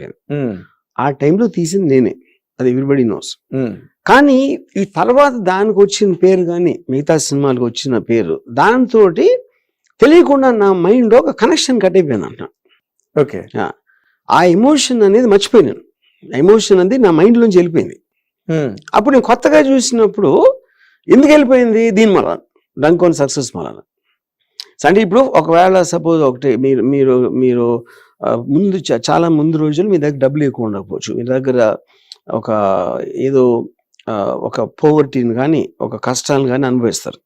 అయిపోయింది. ఆ టైంలో తీసింది నేనే, అది ఎవ్రీబడి నోస్. ఉమ్, కానీ ఈ తర్వాత దానికి వచ్చిన పేరు కానీ మిగతా సినిమాలకు వచ్చిన పేరు దాంతో తెలియకుండా నా మైండ్లో ఒక కనెక్షన్ కట్ అయిపోయింది అంట. ఓకే. ఆ ఎమోషన్ అనేది మర్చిపోయినాను. ఎమోషన్ అనేది నా మైండ్లోంచి వెళ్ళిపోయింది. ఉమ్, అప్పుడు నేను కొత్తగా చూసినప్పుడు ఎందుకు వెళ్ళిపోయింది, దీని వల్ల డంక్ ఆన్ సక్సెస్ వలన. అంటే ఇప్పుడు ఒకవేళ సపోజ్ ఒకటి మీరు మీరు మీరు ముందు చాలా ముందు రోజులు మీ దగ్గర డబ్బులు ఎక్కువ ఉండకపోవచ్చు, మీ దగ్గర ఒక ఏదో ఒక పోవర్టీని కానీ ఒక కష్టాలను కానీ అనుభవిస్తారు.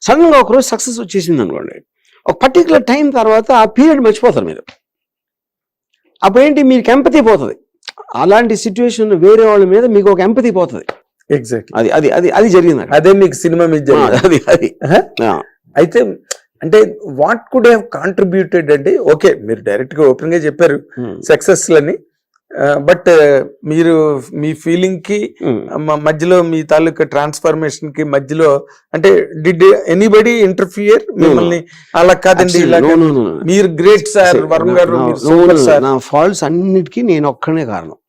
సడన్గా ఒకరోజు సక్సెస్ వచ్చేసింది అనుకోండి, ఒక పర్టికులర్ టైం తర్వాత ఆ పీరియడ్ మర్చిపోతారు మీరు. అప్పుడేంటి, మీకు ఎంపతి పోతుంది. అలాంటి సిచ్యువేషన్ వేరే వాళ్ళ మీద మీకు ఒక ఎంపతి పోతుంది. ఎగ్జాక్ట్. అది అది అది అది జరిగింది. అదే మీకు సినిమా మీద అది అది అయితే అంటే వాట్ కుడ్ హ్యావ్ కాంట్రిబ్యూటెడ్ అంటే, ఓకే మీరు డైరెక్ట్ గా ఓపెన్ గా చెప్పారు సక్సెస్ లని, బట్ మీరు మీ ఫీలింగ్ కి మధ్యలో మీ తాలూకా ట్రాన్స్ఫర్మేషన్ కి మధ్యలో అంటే డిడ్ ఎనీబడి ఇంటర్ఫియర్ మిమ్మల్ని? అలా కాదండి, మీరు గ్రేట్ సార్ వరుణ్ గారు, నా ఫాల్ట్స్ అన్నిటికీ నేను ఒక్కనే కారణం,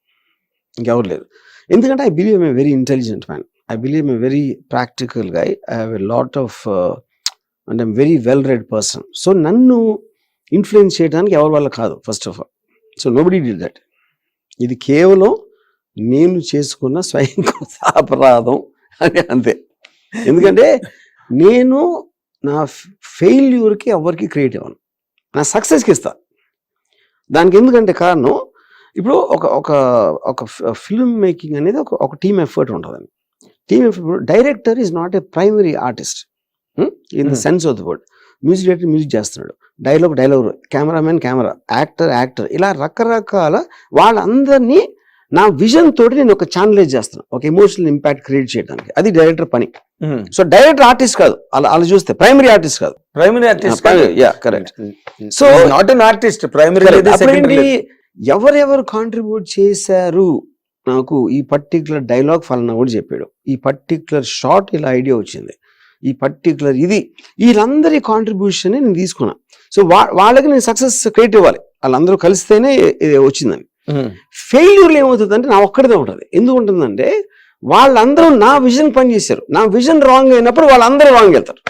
ఇంకెవరు లేదు. ఎందుకంటే I believe I'm a very intelligent man, I believe I'm a very practical guy, I have a lot of and I'm very well read person. So నన్ను ఇన్ఫ్లుయెన్స్ చేయడానికి ఎవరి వల్ల కాదు first of all. So nobody did that. ఇది కేవలం నేను చేసుకున్న స్వయం అపరాధం అని అంతే. ఎందుకంటే నేను నా ఫెయిల్యూర్కి ఎవరికి క్రియేట్ అవ్వను, నా సక్సెస్కి ఇస్తా. దానికి ఎందుకంటే కారణం, ఇప్పుడు ఒక ఒక ఒక ఫిల్మ్ మేకింగ్ అనేది ఒక టీమ్ ఎఫర్ట్ ఉంటుందండి. Team effort. Director is not a primary artist in the sense of the word. Music director music చేస్తున్నాడు, డైలాగ్, కెమెరామెన్ కెమెరా, యాక్టర్, ఇలా రకరకాల వాళ్ళందరినీ నా విజన్ తోటి నేను ఒక ఛానలైజ్ చేస్తాను, ఒక ఎమోషనల్ ఇంపాక్ట్ క్రియేట్ చేయడానికి. అది డైరెక్టర్ పని. సో డైరెక్టర్ ఆర్టిస్ట్ కాదు, అలా చూస్తే ప్రైమరీ ఆర్టిస్ట్ కాదు. Primary artist, correct. So not an artist, primary. ఎవరెవరు కాంట్రిబ్యూట్ చేశారు నాకు, ఈ పర్టికులర్ డైలాగ్ ఫలానా కూడా చెప్పాడు, ఈ పర్టికులర్ షార్ట్ ఇలా ఐడియా వచ్చింది, ఈ పర్టికులర్ ఇది, వీళ్ళందరి కాంట్రిబ్యూషన్ నేను తీసుకున్నా. సో వాళ్ళకి నేను సక్సెస్ క్రియేట్ ఇవ్వాలి, వాళ్ళందరూ కలిస్తేనే వచ్చిందని. ఫెయిల్యూర్లు ఏమవుతుందంటే నా ఒక్కడిదే ఉంటుంది. ఎందుకు ఉంటుందంటే వాళ్ళందరూ నా విజన్ పనిచేశారు, నా విజన్ రాంగ్ అయినప్పుడు వాళ్ళందరూ రాంగ్ వెళ్తారు.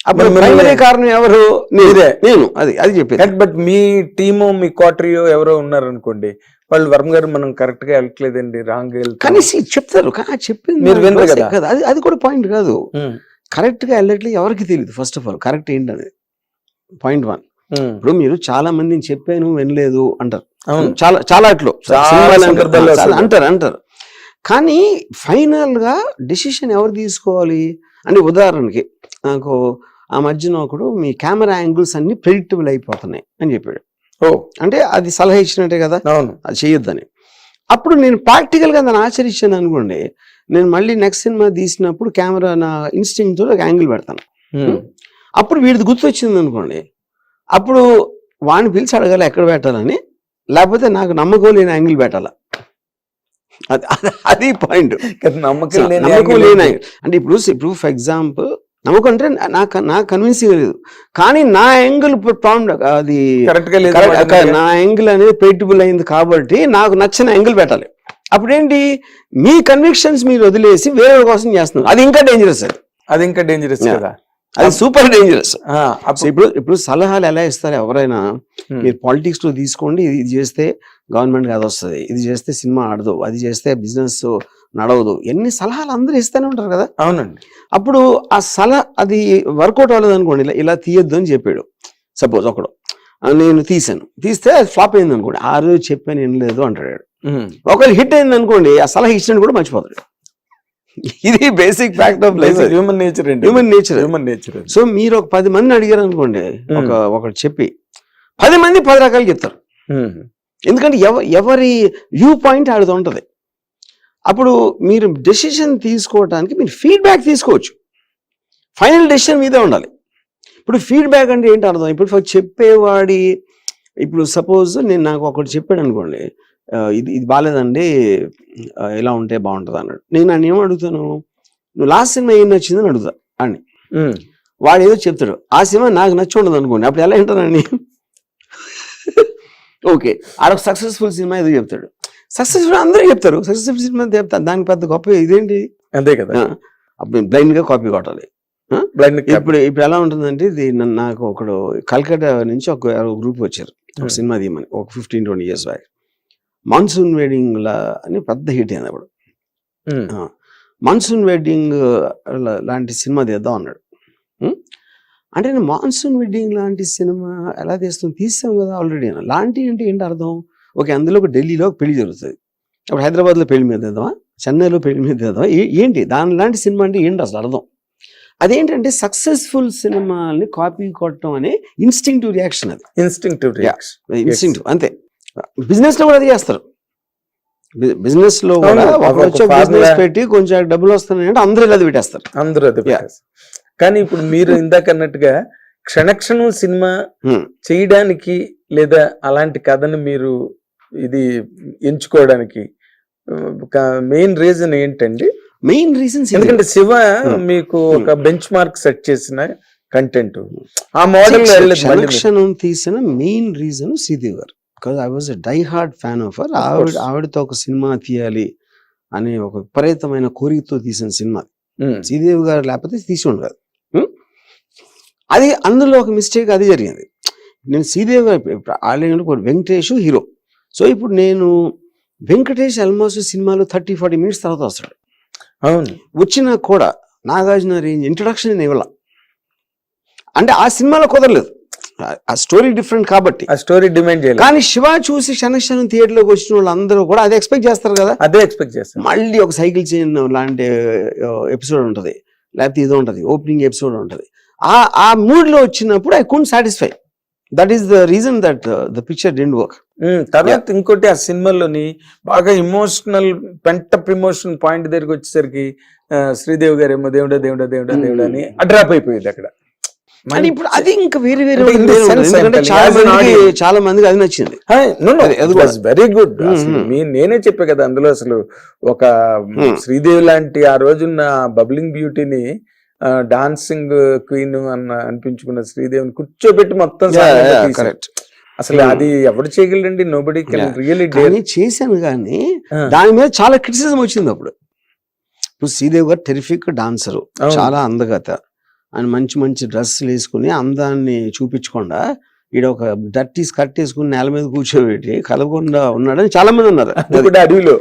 అప్పుడు ప్రైమరీ కారణం ఎవరు, నేను. అది చెప్పేది. బట్ మీ టీము, మీ క్వార్టరియో ఎవరో ఉన్నారు అనుకోండి, వాళ్ళు వరుణ్ గారు మనం కరెక్ట్ గా వెళ్ళట్లేదండి, రాంగ్ కనీసి చెప్తారు. చెప్పింది మీరు వినరు కదా, అది కూడా పాయింట్ కాదు. కరెక్ట్ గా వెళ్ళట్లేదు ఎవరికి తెలియదు ఫస్ట్ ఆఫ్ ఆల్ కరెక్ట్ ఏంటనేది. పాయింట్ 1. ఇప్పుడు మీరు చాలా మందిని చెప్పాను వినలేదు అంటారు, చాలా అట్లు అంటారు. కానీ ఫైనల్ గా డెసిషన్ ఎవరు తీసుకోవాలి అంటే, ఉదాహరణకి నాకు ఆ మధ్యన ఒకడు మీ కెమెరా యాంగిల్స్ అన్ని ప్రెడిక్టబుల్ అయిపోతున్నాయి అని చెప్పాడు. అంటే అది సలహా ఇచ్చినట్టే కదా, అది చేయొద్దని. అప్పుడు నేను ప్రాక్టికల్ గా దాన్ని ఆచరించాను అనుకోండి, నేను మళ్ళీ నెక్స్ట్ సినిమా తీసినప్పుడు కెమెరా నా ఇన్స్టింక్ట్ తో ఒక యాంగిల్ పెడతాను. అప్పుడు వీడిది గుర్తొచ్చింది అనుకోండి, అప్పుడు వాడిని పిలిచి అడగాలి ఎక్కడ పెట్టాలని, లేకపోతే నాకు నమ్మకం లేని యాంగిల్ పెట్టాలా. అది పాయింట్. నమ్మకం లేని అంటే ఇప్పుడు ఫర్ ఎగ్జాంపుల్ నమ్మకం అంటే నాకు కన్విన్సింగ్ లేదు, కానీ నా యాంగిల్ అది నా యాంగిల్ అనేది ప్రెడిక్టబుల్ అయింది కాబట్టి నాకు నచ్చిన యాంగిల్ పెట్టాలి. అప్పుడేంటి, మీ కన్విక్షన్స్ మీరు వదిలేసి వేరే కోసం చేస్తున్నారు, అది ఇంకా డేంజరస్. అది ఇంకా డేంజరస్ కదా, అది సూపర్ డేంజరస్. ఇప్పుడు సలహాలు ఎలా ఇస్తారు ఎవరైనా, మీరు పాలిటిక్స్ లో తీసుకోండి, ఇది చేస్తే గవర్నమెంట్ అది వస్తుంది, ఇది చేస్తే సినిమా ఆడదు, అది చేస్తే బిజినెస్ నడవదు, ఎన్ని సలహాలు అందరూ ఇస్తూనే ఉంటారు కదా. అవునండి. అప్పుడు ఆ సలహా అది వర్కౌట్ అవ్వలేదు అనుకోండి, ఇలా తీయొద్దు అని చెప్పాడు సపోజ్ ఒకడు, నేను తీస్తే అది ఫ్లాప్ అయింది అనుకోండి, ఆ రోజు చెప్పాను ఏం లేదు అంటాడు. ఒకవేళ హిట్ అయింది అనుకోండి, ఆ సలహా ఇచ్చినట్టు కూడా మర్చిపోతాడు. ఇది basic fact of life, human nature. So మీరు ఒక 10 మందిని అడిగారు అనుకోండి, ఒకటి చెప్పి 10 మంది 10 రకాలు చెప్తారు. ఎందుకంటే ఎవరి వ్యూ పాయింట్ ఆడుతూ ఉంటది. అప్పుడు మీరు డెసిషన్ తీసుకోవడానికి మీరు ఫీడ్బ్యాక్ తీసుకోవచ్చు, ఫైనల్ డెసిషన్ మీదే ఉండాలి. ఇప్పుడు ఫీడ్బ్యాక్ అంటే ఏంటి అర్థం, ఇప్పుడు చెప్పేవాడి, ఇప్పుడు సపోజ్ నాకు ఒకటి చెప్పాడు అనుకోండి, ఇది బాగాలేదండి, ఇలా ఉంటే బాగుంటుంది అన్నాడు. నేను నన్ను ఏమో అడుగుతాను, నువ్వు లాస్ట్ సినిమా ఏం నచ్చిందని అడుగుతా అని. వాడు ఏదో చెప్తాడు, ఆ సినిమా నాకు నచ్చి ఉండదు అనుకోండి, అప్పుడు ఎలా వింటానండి. ఓకే, ఆడొక సక్సెస్ఫుల్ సినిమా ఏదో చెప్తాడు. సక్సెస్ఫుల్ అందరూ చెప్తారు, సక్సెస్ఫుల్ సినిమా చెప్తారు, దానికి పెద్ద గొప్ప ఇదేంటి, అంతే కదా, అప్పుడు బ్లైండ్ గా కాపీ కొట్టాలి. ఇప్పుడు ఎలా ఉంటుందంటే ఇది నాకు ఒకడు కల్కట్టా నుంచి ఒక గ్రూప్ వచ్చారు ఒక సినిమా తీయమని, ఒక 15-20 years బ్యాక్. మాన్సూన్ వెడ్డింగ్ లా అని పెద్ద హిట్ అయింది అప్పుడు. మాన్సూన్ వెడ్డింగ్ లాంటి సినిమా తీద్దాం అన్నాడు. అంటే నేను మాన్సూన్ వెడ్డింగ్ లాంటి సినిమా ఎలా తీసాం కదా ఆల్రెడీ. లాంటి అంటే ఏంటి అర్థం? ఓకే, అందులో ఒక ఢిల్లీలో ఒక పెళ్లి జరుగుతుంది, అప్పుడు హైదరాబాద్లో పెళ్లి మీద తీద్దామా, చెన్నైలో పెళ్లి మీద తీద్దామా, ఏంటి దాని లాంటి సినిమా అంటే ఏంటి అసలు అర్థం? అదేంటంటే సక్సెస్ఫుల్ సినిమాని కాపీ కొట్టడం అనే ఇన్స్టింక్టివ్ రియాక్షన్. అది ఇన్స్టింక్టివ్ అంతే. బిజినెస్ లో కూడా అది చేస్తారు. బిజినెస్ లో కూడా బిజినెస్ పెట్టి కొంచెం డబ్బులు వస్తున్నాయంటే అందరూ అది పెట్టేస్తారు, అందరూ అది. కానీ ఇప్పుడు మీరు ఇందాక అన్నట్టుగా క్షణక్షణం సినిమా చేయడానికి లేదా అలాంటి కథను మీరు ఇది ఎంచుకోవడానికి మెయిన్ రీజన్ ఏంటండి? మెయిన్ రీజన్స్ ఎందుకంటే శివ మీకు ఒక బెంచ్ మార్క్ సెట్ చేసిన కంటెంట్, ఆ మోడల్ క్షణక్షణం తీసిన main reason Sridevi garu. Because I was a die hard fan of her. ఆవిడతో ఒక సినిమా తీయాలి అనే ఒక విపరీతమైన కోరికతో తీసిన సినిమా. శ్రీదేవి గారు లేకపోతే తీసి ఉండదు. అది అందులో ఒక మిస్టేక్ అది జరిగింది. నేను శ్రీదేవి గారు ఆల్రెడీ వెంకటేష్ హీరో. సో ఇప్పుడు నేను వెంకటేష్ ఆల్మోస్ట్ సినిమాలో 30-40 minutes తర్వాత వస్తాడు. అవును, వచ్చినా కూడా నాగార్జున రేంజ్ ఇంట్రొడక్షన్ ఇవ్వాల అంటే ఆ సినిమాలో కుదరలేదు. ఆ స్టోరీ డిఫరెంట్ కాబట్టి ఆ స్టోరీ డిమాండ్ చేయాలి. కానీ శివ చూసి క్షణక్షణం థియేటర్లోకి వచ్చిన వాళ్ళు అందరూ కూడా అదే ఎక్స్పెక్ట్ చేస్తారు కదా. అదే ఎక్స్పెక్ట్ చేస్తారు. మళ్ళీ ఒక సైకిల్ చైన్ లాంటి ఎపిసోడ్ ఉంటుంది, లేకపోతే ఇది ఉంటుంది, ఓపెనింగ్ ఎపిసోడ్ ఉంటుంది. ఆ మూడ్ లో వచ్చినప్పుడు I couldn't satisfy. That is the reason that the picture didn't work. తర్వాత ఇంకోటి ఆ సినిమాలోని బాగా ఇమోషనల్ పెంటప్ ఇమోషన్ పాయింట్ దగ్గరికి వచ్చేసరికి శ్రీదేవి గారు ఏమో దేవుడా దేవుడా దేవుడా దేవుడా అని అడ్రాప్ అయిపోయింది అక్కడ. ఇప్పుడు అది ఇంకా వేరే వేరే అంటే చాలా మందికి అది నచ్చింది. Very good. నేనే చెప్పా కదా, అందులో అసలు ఒక శ్రీదేవి లాంటి ఆ రోజున్న బబ్లింగ్ బ్యూటీని డాన్సింగ్ క్వీన్ అనిపించుకున్న శ్రీదేవిని కూర్చోబెట్టి మొత్తం అసలు అది ఎవరు చేయగలండి? Nobody can really dare. చేశాను కానీ దాని మీద చాలా క్రిటిసిజం వచ్చింది అప్పుడు. ఇప్పుడు శ్రీదేవి గారు టెరిఫిక్ డాన్సరు, చాలా అందగత, ఆయన మంచి మంచి డ్రెస్సులు వేసుకుని అందాన్ని చూపించకుండా ఈడ ఒక డర్టీ స్కర్ట్ వేసుకుని నేల మీద కూర్చోబెట్టి కలవకుండా ఉన్నాడని చాలా మంది ఉన్నారు అడవిలో.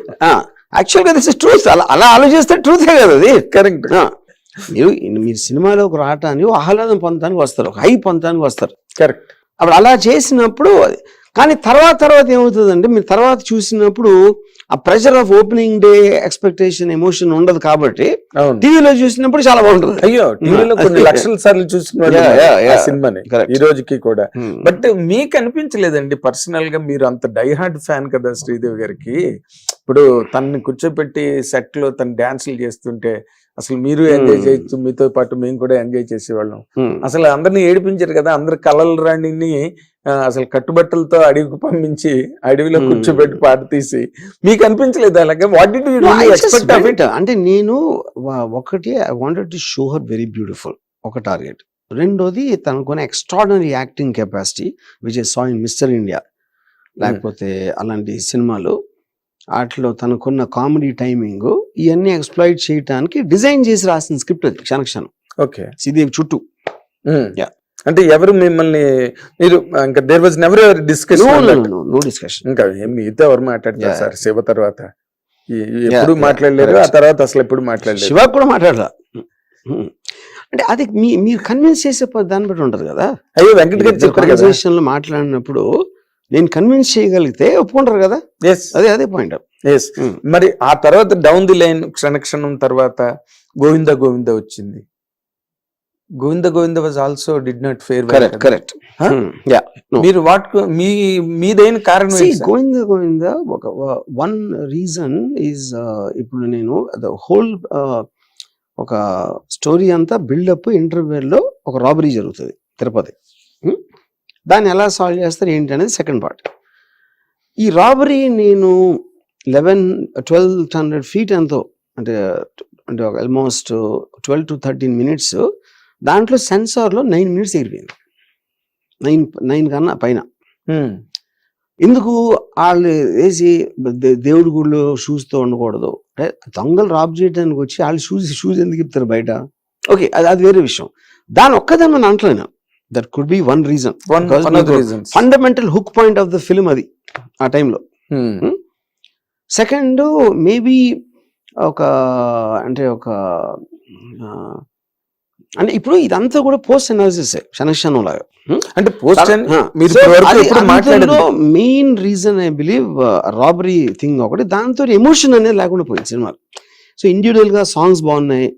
యాక్చువల్ గా దిస్ ఇస్ ట్రూత్. అలా ఆలోచిస్తే ట్రూతే కదా అది. కరెక్ట్. మీరు సినిమాలోకి రావటానికి ఆహ్లాదం పొందడానికి వస్తారు, ఒక హై పొందడానికి వస్తారు. కరెక్ట్. అప్పుడు అలా చేసినప్పుడు కానీ తర్వాత ఏమవుతుందంటే మీరు తర్వాత చూసినప్పుడు ఆ pressure of opening day expectation emotion ఉండదు కాబట్టి టీవీలో చూసినప్పుడు చాలా బాగుంటుంది. అయ్యో, టీవీలో కొన్ని లక్షల సార్లు చూసిన సినిమాని ఈ రోజుకి కూడా. బట్ మీకు అనిపించలేదండి పర్సనల్ గా, మీరు అంత డైహార్డ్ ఫ్యాన్ కదా శ్రీదేవి గారికి, ఇప్పుడు తనని కూర్చోబెట్టి సెట్ లో తను డాన్సులు చేస్తుంటే అసలు మీరు ఎంజాయ్ చేయొచ్చు, మీతో పాటు మేము కూడా ఎంజాయ్ చేసేవాళ్ళం. అసలు అందరినీ ఏడిపించారు కదా, అందరు కలల రాణిని అసలు కట్టుబట్టలతో అడవికి పంపించి అడవిలో కూర్చోబెట్టి పాట తీసి మీకు అనిపించలేదు అలాగే? What did you expect of it? అంటే నేను ఒకటి I wanted to show her very beautiful, ఒక టార్గెట్. రెండోది తనకున్న extraordinary acting capacity which I saw in mister India, లేకపోతే అలాంటి సినిమాలు, వాటిలో తనకున్న కామెడీ టైమింగ్, ఇవన్నీ ఎక్స్ప్లాయిట్ చేయడానికి డిజైన్ చేసి రాసిన స్క్రిప్ట్ అది క్షణక్షణం. ఓకే, శ్రీదేవి చుట్టూ. అంటే ఎవరు మిమ్మల్ని మీరు ఇంకా there was never ever discussion? No discussion. ఇంకా మీతో ఎవరు మాట్లాడతారు సార్ శివ తర్వాత? ఎప్పుడు మాట్లాడలేరు, ఆ తర్వాత అసలు ఎప్పుడు మాట్లాడలేదు. శివ కూడా మాట్లాడరా అంటే అది మీరు కన్విన్స్ చేసే దాన్ని బట్టి ఉంటది కదా. అయ్యో, వెంకట గారు చెప్పారు లో మాట్లాడినప్పుడు నేను కన్విన్స్ చేయగలిగితే ఒప్పుకుంటారు కదా. అదే పాయింట్. మరి ఆ తర్వాత డౌన్ ది లైన్ క్షణక్షణం తర్వాత గోవింద గోవింద వచ్చింది. Govinda Govinda was also did not fair. Correct. మీరు మీదైన కారణం గోవింద గోవింద ఒక వన్ రీజన్ ఈజ్, ఇప్పుడు నేను హోల్ ఒక స్టోరీ అంతా బిల్డప్ ఇంటర్వ్యూలో ఒక రాబరీ జరుగుతుంది తిరుపతి. దాన్ని ఎలా సాల్వ్ చేస్తారు ఏంటి అనేది సెకండ్ పార్ట్. ఈ రాబరీ నేను 1200 feet ఎంతో, అంటే ఆల్మోస్ట్ 12 to 13 minutes, దాంట్లో సెన్సార్లో 9 minutes ఎగిరిపోయింది. 9 కన్నా పైన. ఎందుకు వాళ్ళు వేసి దేవుడి గుళ్ళు షూస్తో ఉండకూడదు అంటే దొంగలు రాబ్ చేయడానికి వచ్చి వాళ్ళు షూస్ ఎందుకు ఇస్తారు బయట? ఓకే, అది వేరే విషయం. దాని ఒక్కదాన్ని మనం అంటలేను. That could be one reason, fundamental hook point of the film అది ఆ టైంలో. సెకండ్ మేబీ అంటే ఇప్పుడు ఇదంతా కూడా పోస్ట్ అనాలిసిస్ క్షణక్షణం లాగా. అంటే post main reason I believe robbery thing ఒకటి, దాంతో ఎమోషన్ అనేది లేకుండా పోయింది సినిమాలో. సో ఇండివిజువల్ గా సాంగ్స్ బాగున్నాయి,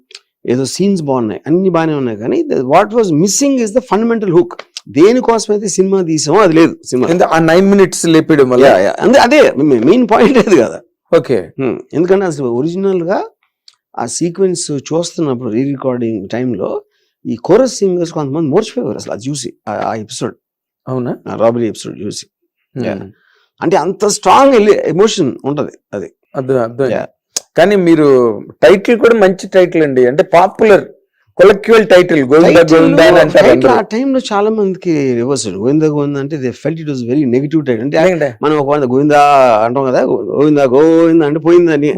ఏదో సీన్స్ బాగున్నాయి, అన్ని బాగానే ఉన్నాయి, కానీ what was missing is the fundamental hook. దేనికోసం అయితే సినిమా తీసామో అది లేదు సినిమా. 9 minutes లేపడం వల్ల అదే మెయిన్ పాయింట్ లేదు కదా. ఓకే, ఎందుకంటే అసలు ఒరిజినల్ గా ఆ సీక్వెన్స్ చూస్తున్నప్పుడు రీ రికార్డింగ్ టైంలో ఈ కోరస్ సింగర్స్ కొంతమంది మోర్చిపోయారు అసలు అది చూసి, ఆ ఎపిసోడ్. అవునా? రాబరీ ఎపిసోడ్ చూసి. అంటే అంత స్ట్రాంగ్ ఎమోషన్ ఉంటది అది. కానీ మీరు టైటిల్ కూడా మంచి టైటిల్ అండి, అంటే పాపులర్ కొలెక్టివల్ టైటిల్ గోవిందా గోవిందా అని అంటారు. ఆ టైంలో చాలా మందికి రివర్స్ గోవిందా గోవిందా అంటే they felt it was very negative title. అంటే మనం ఒక గోవిందా అంటాం కదా, గోవిందా గోవిందా అంటే పోయిందని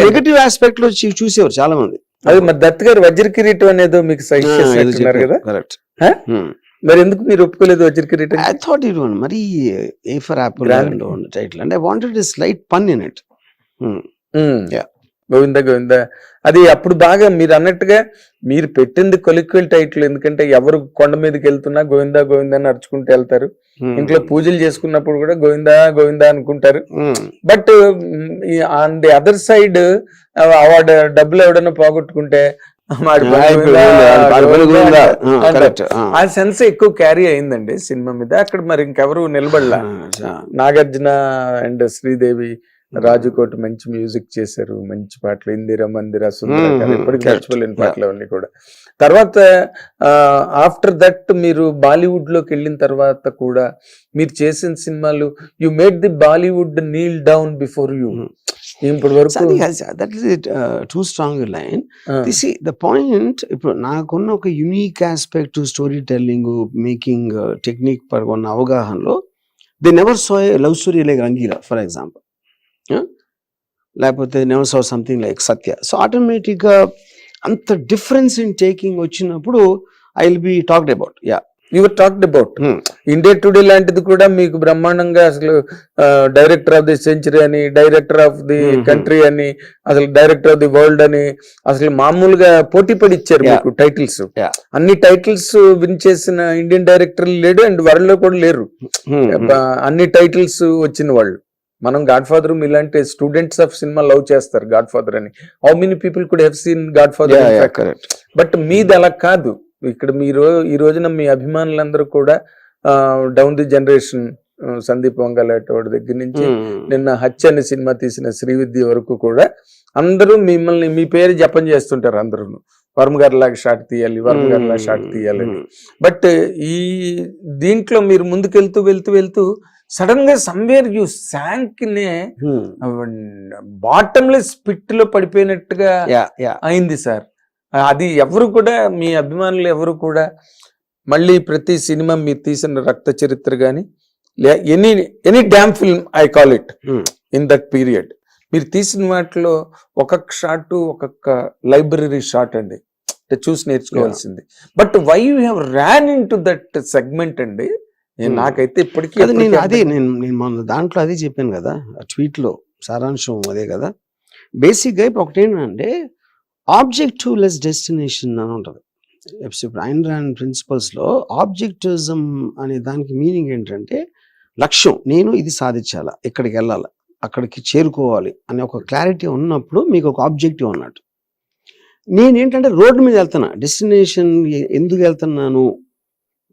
నెగిటివ్ ఆస్పెక్ట్ లో చూసేవారు చాలా మంది. అది మరి దత్ గారు వజ్ర కిరీటం అనేదో మీకు సజెస్ట్ కదా. కరెక్ట్. మరి ఎందుకు మీరు ఒప్పుకోలేదు వజ్ర కిరీటం? ఐ థాట్ ఇట్ వన్ మరి ఏ ఫర్ యాపిల్ టైటిల్, అంటే ఐ వాంటెడ్ ఎ స్లైట్ పన్ ఇన్ ఇట్. గోవిందా గోవిందా అది అప్పుడు బాగా మీరు అన్నట్టుగా మీరు పెట్టింది కొలిక్వల్ టైటిల్. ఎందుకంటే ఎవరు కొండ మీదకి వెళ్తున్నా గోవిందా గోవిందా అని అరుచుకుంటూ వెళ్తారు, ఇంట్లో పూజలు చేసుకున్నప్పుడు కూడా గోవిందా గోవిందా అనుకుంటారు. But on the other side వాడు డబ్బులు ఎవడన్నా పోగొట్టుకుంటే ఆ సెన్స్ ఎక్కువ క్యారీ అయిందండి సినిమా మీద. అక్కడ మరి ఇంకెవరు నిలబడలా. నాగార్జున అండ్ శ్రీదేవి, రాజుకోట మంచి మ్యూజిక్ చేశారు, మంచి పాటలు, ఇందిరా మందిర, సుందర, ఎప్పటికీ మర్చిపోలేని పాటలు అవన్నీ కూడా. తర్వాత ఆఫ్టర్ దట్ మీరు బాలీవుడ్ లోకి వెళ్ళిన తర్వాత కూడా మీరు చేసిన సినిమాలు you made the Bollywood kneel down before you. ఇప్పటి వరకు that is too strong line. The point ఇప్పుడు నాకున్న ఒక unique aspect story telling, making technique పరంగా ఉన్న అవగాహనలో they never saw a love story like Rangeela for example, లేకపోతే never saw something like Satya. So ఆటోమేటిక్గా అంత డిఫరెన్స్ ఇన్ టేకింగ్ వచ్చినప్పుడు I will be talked about. Your talked about India Today లాంటిది కూడా మీకు బ్రహ్మాండంగా అసలు డైరెక్టర్ ఆఫ్ ది సెంచరీ అని, డైరెక్టర్ ఆఫ్ ది కంట్రీ అని, అసలు డైరెక్టర్ ఆఫ్ ది వరల్డ్ అని అసలు మామూలుగా పోటీ పడి ఇచ్చారు మీకు టైటిల్స్. అన్ని టైటిల్స్ విన్ చేసిన ఇండియన్ డైరెక్టర్లు లేడు అండ్ వరల్డ్ లో కూడా లేరు అన్ని టైటిల్స్ వచ్చిన వాళ్ళు. మనం గాడ్ ఫాదర్ ఇలాంటి స్టూడెంట్స్ ఆఫ్ సినిమా లవ్ చేస్తారు గాడ్ ఫాదర్ అని. How many people could have seen God father? But మీది అలా కాదు. ఇక్కడ మీరు ఈ రోజున మీ అభిమానులందరూ కూడా డౌన్ ది జనరేషన్ సందీప్ వంగలాటోడి దగ్గర నుంచి నిన్న హత్య అనే సినిమా తీసిన శ్రీవిద్య వరకు కూడా అందరూ మిమ్మల్ని మీ పేరు జపం చేస్తుంటారు. అందరూ వర్మ గారి లాగా షాట్ తీయాలి, వర్మ గారి లాగా షాట్ తీయాలని. బట్ ఈ దీంట్లో మీరు ముందుకెళ్తూ వెళ్తూ వెళ్తూ సడన్ గా సమ్వేర్ యూ శాంక్ నే బాటమ్లెస్ పిట్ లో పడిపోయినట్టుగా అయింది సార్. అది ఎవరు కూడా మీ అభిమానులు ఎవరు కూడా మళ్ళీ ప్రతి సినిమా మీరు తీసిన రక్త చరిత్ర గాని any dam film I call it in that period మీరు తీసిన వాటిలో ఒక్కొక్క షాట్ ఒక్కొక్క లైబ్రరీ షాట్ అండి, చూసి నేర్చుకోవాల్సింది. But why you have ran into that segment అండి? నాకైతే ఇప్పటికీ నేను మన దాంట్లో అదే చెప్పాను కదా, ట్వీట్ లో సారాంశం అదే కదా. బేసిక్ గా ఇప్పుడు ఒకటేంటంటే ఆబ్జెక్టివ్ లెస్ డెస్టినేషన్ అని ఉంటుంది. ఇప్పుడు ఐన్ ర్యాండ్ ప్రిన్సిపల్స్ లో ఆబ్జెక్టివిజం అనే దానికి మీనింగ్ ఏంటంటే లక్ష్యం, నేను ఇది సాధించాలా, ఇక్కడికి వెళ్ళాలా, అక్కడికి చేరుకోవాలి అనే ఒక క్లారిటీ ఉన్నప్పుడు మీకు ఒక ఆబ్జెక్టివ్ అన్నట్టు. నేనేంటంటే రోడ్డు మీద వెళ్తున్నా, డెస్టినేషన్ ఎందుకు వెళ్తున్నాను,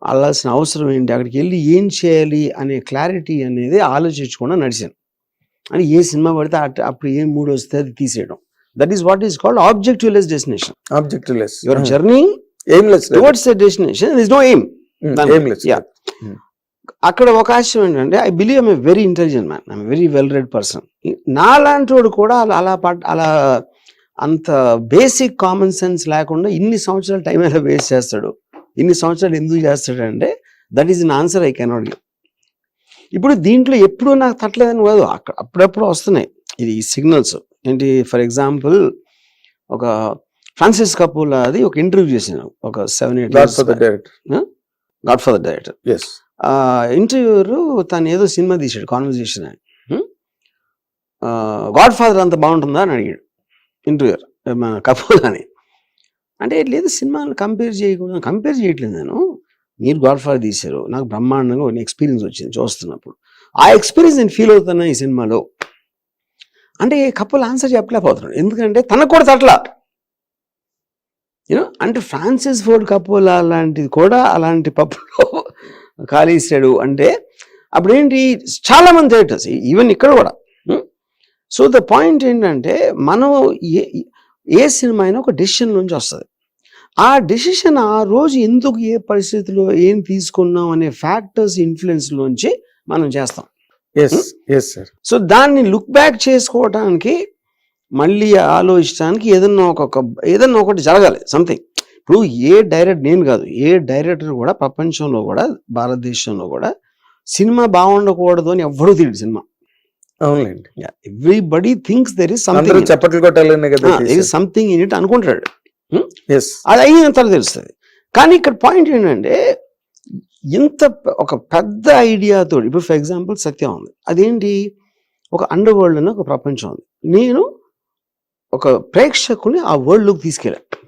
వెళ్ళాల్సిన అవసరం ఏంటి, అక్కడికి వెళ్ళి ఏం చేయాలి అనే క్లారిటీ అనేది ఆలోచించకుండా నడిచాను. అని ఏ సినిమా పడితే అప్పుడు ఏ మూడ్ వస్తే అది తీసేయడం. That is what is called objectiveless destination. Objectiveless. Your journey aimless towards the destination. There is no aim. Aimless. Yeah. అక్కడ ఒక ఆశయం ఏంటంటే I believe I'm a very intelligent man, I'm very well read person. నాలాంటి వాడు కూడా అలా అంత basic common sense లేకుండా ఇన్ని సంవత్సరాలు టైం ఎలా వేస్ట్ చేస్తాడు, ఇన్ని సంవత్సరాలు ఎందుకు చేస్తాడు అంటే that is an answer I cannot give. ఇప్పుడు దీంట్లో ఎప్పుడు నాకు తట్టలేదని కాదు, అప్పుడప్పుడు వస్తున్నాయి ఇది సిగ్నల్స్. ఏంటి, ఫర్ ఎగ్జాంపుల్ ఒక ఫ్రాన్సిస్ కపూలా అది ఒక ఇంటర్వ్యూ చేశాను ఒక 7-8 గాడ్ ఫాదర్ డైరెక్టర్. ఇంటర్వ్యూరు తను ఏదో సినిమా తీసాడు, కాన్వర్జేషన్ అని, గాడ్ ఫాదర్ అంత బాగుంటుందా అని అడిగాడు ఇంటర్వ్యూర్ కపూర్ అని. అంటే లేదు, సినిమాను కంపేర్ చేయట్లేదు నేను, మీరు గాడ్ ఫాదర్ తీశారు, నాకు బ్రహ్మాండంగా ఒక ఎక్స్పీరియన్స్ వచ్చింది చూస్తున్నప్పుడు, ఆ ఎక్స్పీరియన్స్ నేను ఫీల్ అవుతున్నా ఈ సినిమాలో అంటే. కపుల్ ఆన్సర్ చెప్పలేకపోతున్నాడు, ఎందుకంటే తనకు కూడా తట్లా అంటే ఫ్రాన్సిస్ ఫోర్డ్ కపోలా లాంటిది కూడా అలాంటి పప్పులో కాలేసాడు అంటే అప్పుడు ఏంటి, చాలా మంది డైరెక్టర్స్ ఈవెన్ ఇక్కడ కూడా. సో ద పాయింట్ ఏంటంటే మనం ఏ సినిమా అయినా ఒక డెసిషన్ నుంచి వస్తుంది, ఆ డెసిషన్ ఆ రోజు ఎందుకు ఏ పరిస్థితిలో ఏం తీసుకున్నాం అనే ఫ్యాక్టర్స్ ఇన్ఫ్లుయెన్స్ లోంచి మనం చేస్తాం. సో దాన్ని లుక్ బ్యాక్ చేసుకోవడానికి, మళ్ళీ ఆలోచించడానికి ఏదన్నా ఒకటి జరగాలి, సంథింగ్. ఇప్పుడు నేను కాదు, ఏ డైరెక్టర్ కూడా ప్రపంచంలో కూడా భారతదేశంలో కూడా సినిమా బాగుండకూడదు అని ఎవ్వరూ తెలియదు సినిమా. అవునండి, everybody thinks there is something, చప్పట్లు కొట్టాలనే కదా, సంథింగ్ ఇన్ ఇట్ అనుకుంటాడు. అది అయిన తర్వాత తెలుస్తుంది. కానీ ఇక్కడ పాయింట్ ఏంటంటే, ఇంత ఒక పెద్ద ఐడియాతో, ఇప్పుడు ఫర్ ఎగ్జాంపుల్ సత్యం ఉంది, అదేంటి, ఒక అండర్ వరల్డ్ అని ఒక ప్రపంచం ఉంది. నేను ఒక ప్రేక్షకుని ఆ వరల్డ్లోకి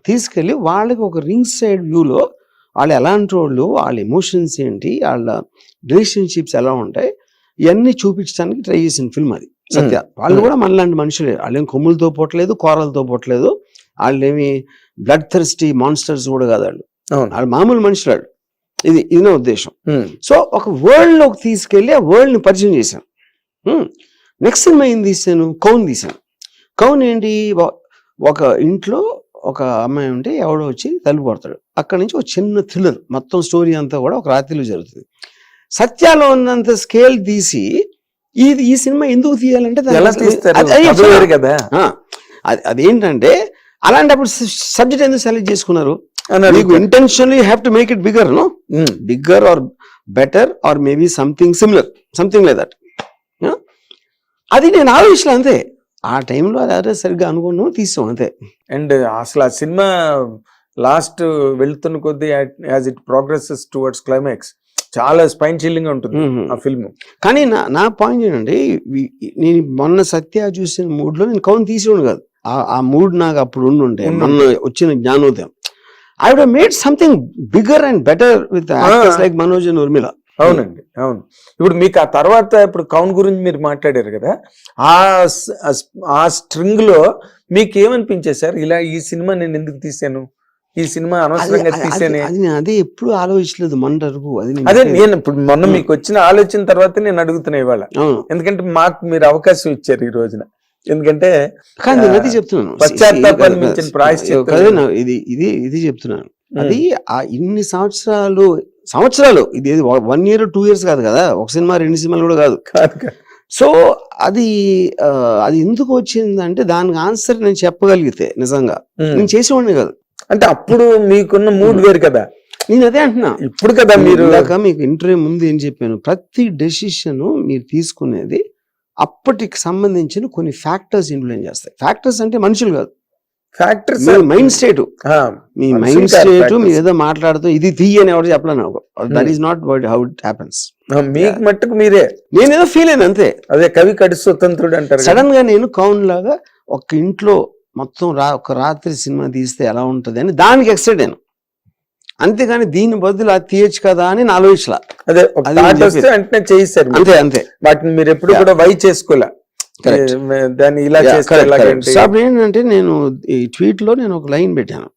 తీసుకెళ్ళి వాళ్ళకి ఒక రింగ్ సైడ్ వ్యూలో వాళ్ళు ఎలాంటి వాళ్ళు, వాళ్ళ ఎమోషన్స్ ఏంటి, వాళ్ళ రిలేషన్షిప్స్ ఎలా ఉంటాయి, ఇవన్నీ చూపించడానికి ట్రై చేసిన ఫిల్మ్ అది సత్య. వాళ్ళు కూడా మనలాంటి మనుషులే, వాళ్ళేం కొమ్ములతో పోవట్లేదు, కూరలతో పోవట్లేదు, వాళ్ళేమి బ్లడ్ థర్స్టీ మాన్స్టర్స్ కూడా కాదు, వాళ్ళు మామూలు మనుషులు. ఇది నా ఉద్దేశం. సో ఒక వరల్డ్ లోకి తీసుకెళ్లి ఆ వరల్డ్ ని పరిచయం చేశాను. నెక్స్ట్ సినిమా ఏం తీసాను, కౌన్ తీసాను. కౌన్ ఏంటి, ఒక ఇంట్లో ఒక అమ్మాయి ఉంటే ఎవడో వచ్చి తలుపు కొడతాడు, అక్కడి నుంచి ఒక చిన్న థ్రిల్లర్, మొత్తం స్టోరీ అంతా కూడా ఒక రాత్రిలో జరుగుతుంది. సత్యాలో ఉన్నంత స్కేల్ తీసి ఈ సినిమా ఎందుకు తీయాలంటే అదేంటంటే, అలాంటప్పుడు సబ్జెక్ట్ ఎందుకు సెలెక్ట్ చేసుకున్నారు, మీకు intentionally have to make it bigger, no bigger or better or maybe something similar, something like that. అది నేను ఆలోచించలే అంతే, ఆ టైంలో అదే సరిగ్గా అనుకున్నాం, తీసాం అంతే. అండ్ అసలు ఆ సినిమా లాస్ట్ వెళ్తున్న కొద్దీ as it progresses towards climax చాలా స్పైన్ చిల్లింగ్ ఉంటుంది ఆ ఫిల్మ్. కానీ నా పాయింట్ ఏంటంటే, నేను మొన్న సత్య చూసిన మూడ్ లో నేను కౌన్ తీసేవాడు కాదు, ఆ మూడ్ నాకు అప్పుడు ఉండుంటే, మొన్న వచ్చిన జ్ఞానోదయం, I would have made something bigger and better with actors like Manoj and Urmila. అవునండి, అవును. ఇప్పుడు మీకు ఆ తర్వాత ఇప్పుడు కౌన్ గురించి మీరు మాట్లాడారు కదా, ఆ స్ట్రింగ్ లో మీకు ఏమనిపించేది సార్, ఇలా ఈ సినిమా నేను ఎందుకు తీసాను, ఈ సినిమా అనవసరంగా తీసానే? అదే ఎప్పుడు ఆలోచించలేదు మొన్నరకు. అదే నేను ఇప్పుడు మొన్న మీకు వచ్చిన ఆలోచన తర్వాత నేను అడుగుతున్నా ఇవాళ, ఎందుకంటే మాకు మీరు అవకాశం ఇచ్చారు ఈ రోజున. ఎందుకంటే అది చెప్తున్నాను, పశ్చాత్తాపాన్ని మించిన ప్రాయశ్చిత్తం ఇది చెప్తున్నాను. అది ఆ ఇన్ని సంవత్సరాలు ఇది 1 year 2 years కాదు కదా, ఒక సినిమా 2 సినిమాలు కూడా కాదు. సో అది ఎందుకు వచ్చిందంటే, దానికి ఆన్సర్ నేను చెప్పగలిగితే నిజంగా నేను చేసేవాడిని కాదు. అంటే అప్పుడు మీకున్న మూడ్ వేరు కదా, నేను అదే అంటున్నా. ఇప్పుడు కదా మీరు మీకు ఇంటర్వ్యూ ముందు ఏం చెప్పాను, ప్రతి డెసిషన్ మీరు తీసుకునేది అప్పటికి సంబంధించిన కొన్ని ఫ్యాక్టర్స్ ఇన్ఫ్లుయెన్స్ చేస్తాయి. ఫ్యాక్టర్స్ అంటే మనుషులు కాదు, ఫ్యాక్టర్స్ మైండ్ స్టేట్. మీ మైండ్ స్టేట్ మీరు ఏదో మాట్లాడుతూ ఇది తీయని ఎవరు చెప్పలేను, that is not how it happens. మీకు మట్టుకు మీరే, నేనేదో ఫీల్ అయినా అంతే. అదే కవి కడి స్వతంత్రుడు అంటారు. సడన్ గా నేను కౌన్ లాగా ఒక ఇంట్లో మొత్తం ఒక రాత్రి సినిమా తీస్తే ఎలా ఉంటది అని దానికి ఎక్సైట్ అయ్యాను, అంతేగాని దీని బదులు అది తీయచ్చు కదా అని నా ఆలోచించలా. అదే అంటే చేయిస్తారు అంతే అంతే, వాటిని మీరు ఎప్పుడు కూడా వై చేసుకోలే, దాన్ని ఇలా అప్పుడు ఏంటంటే, నేను ఈ ట్వీట్ లో నేను ఒక లైన్ పెట్టాను,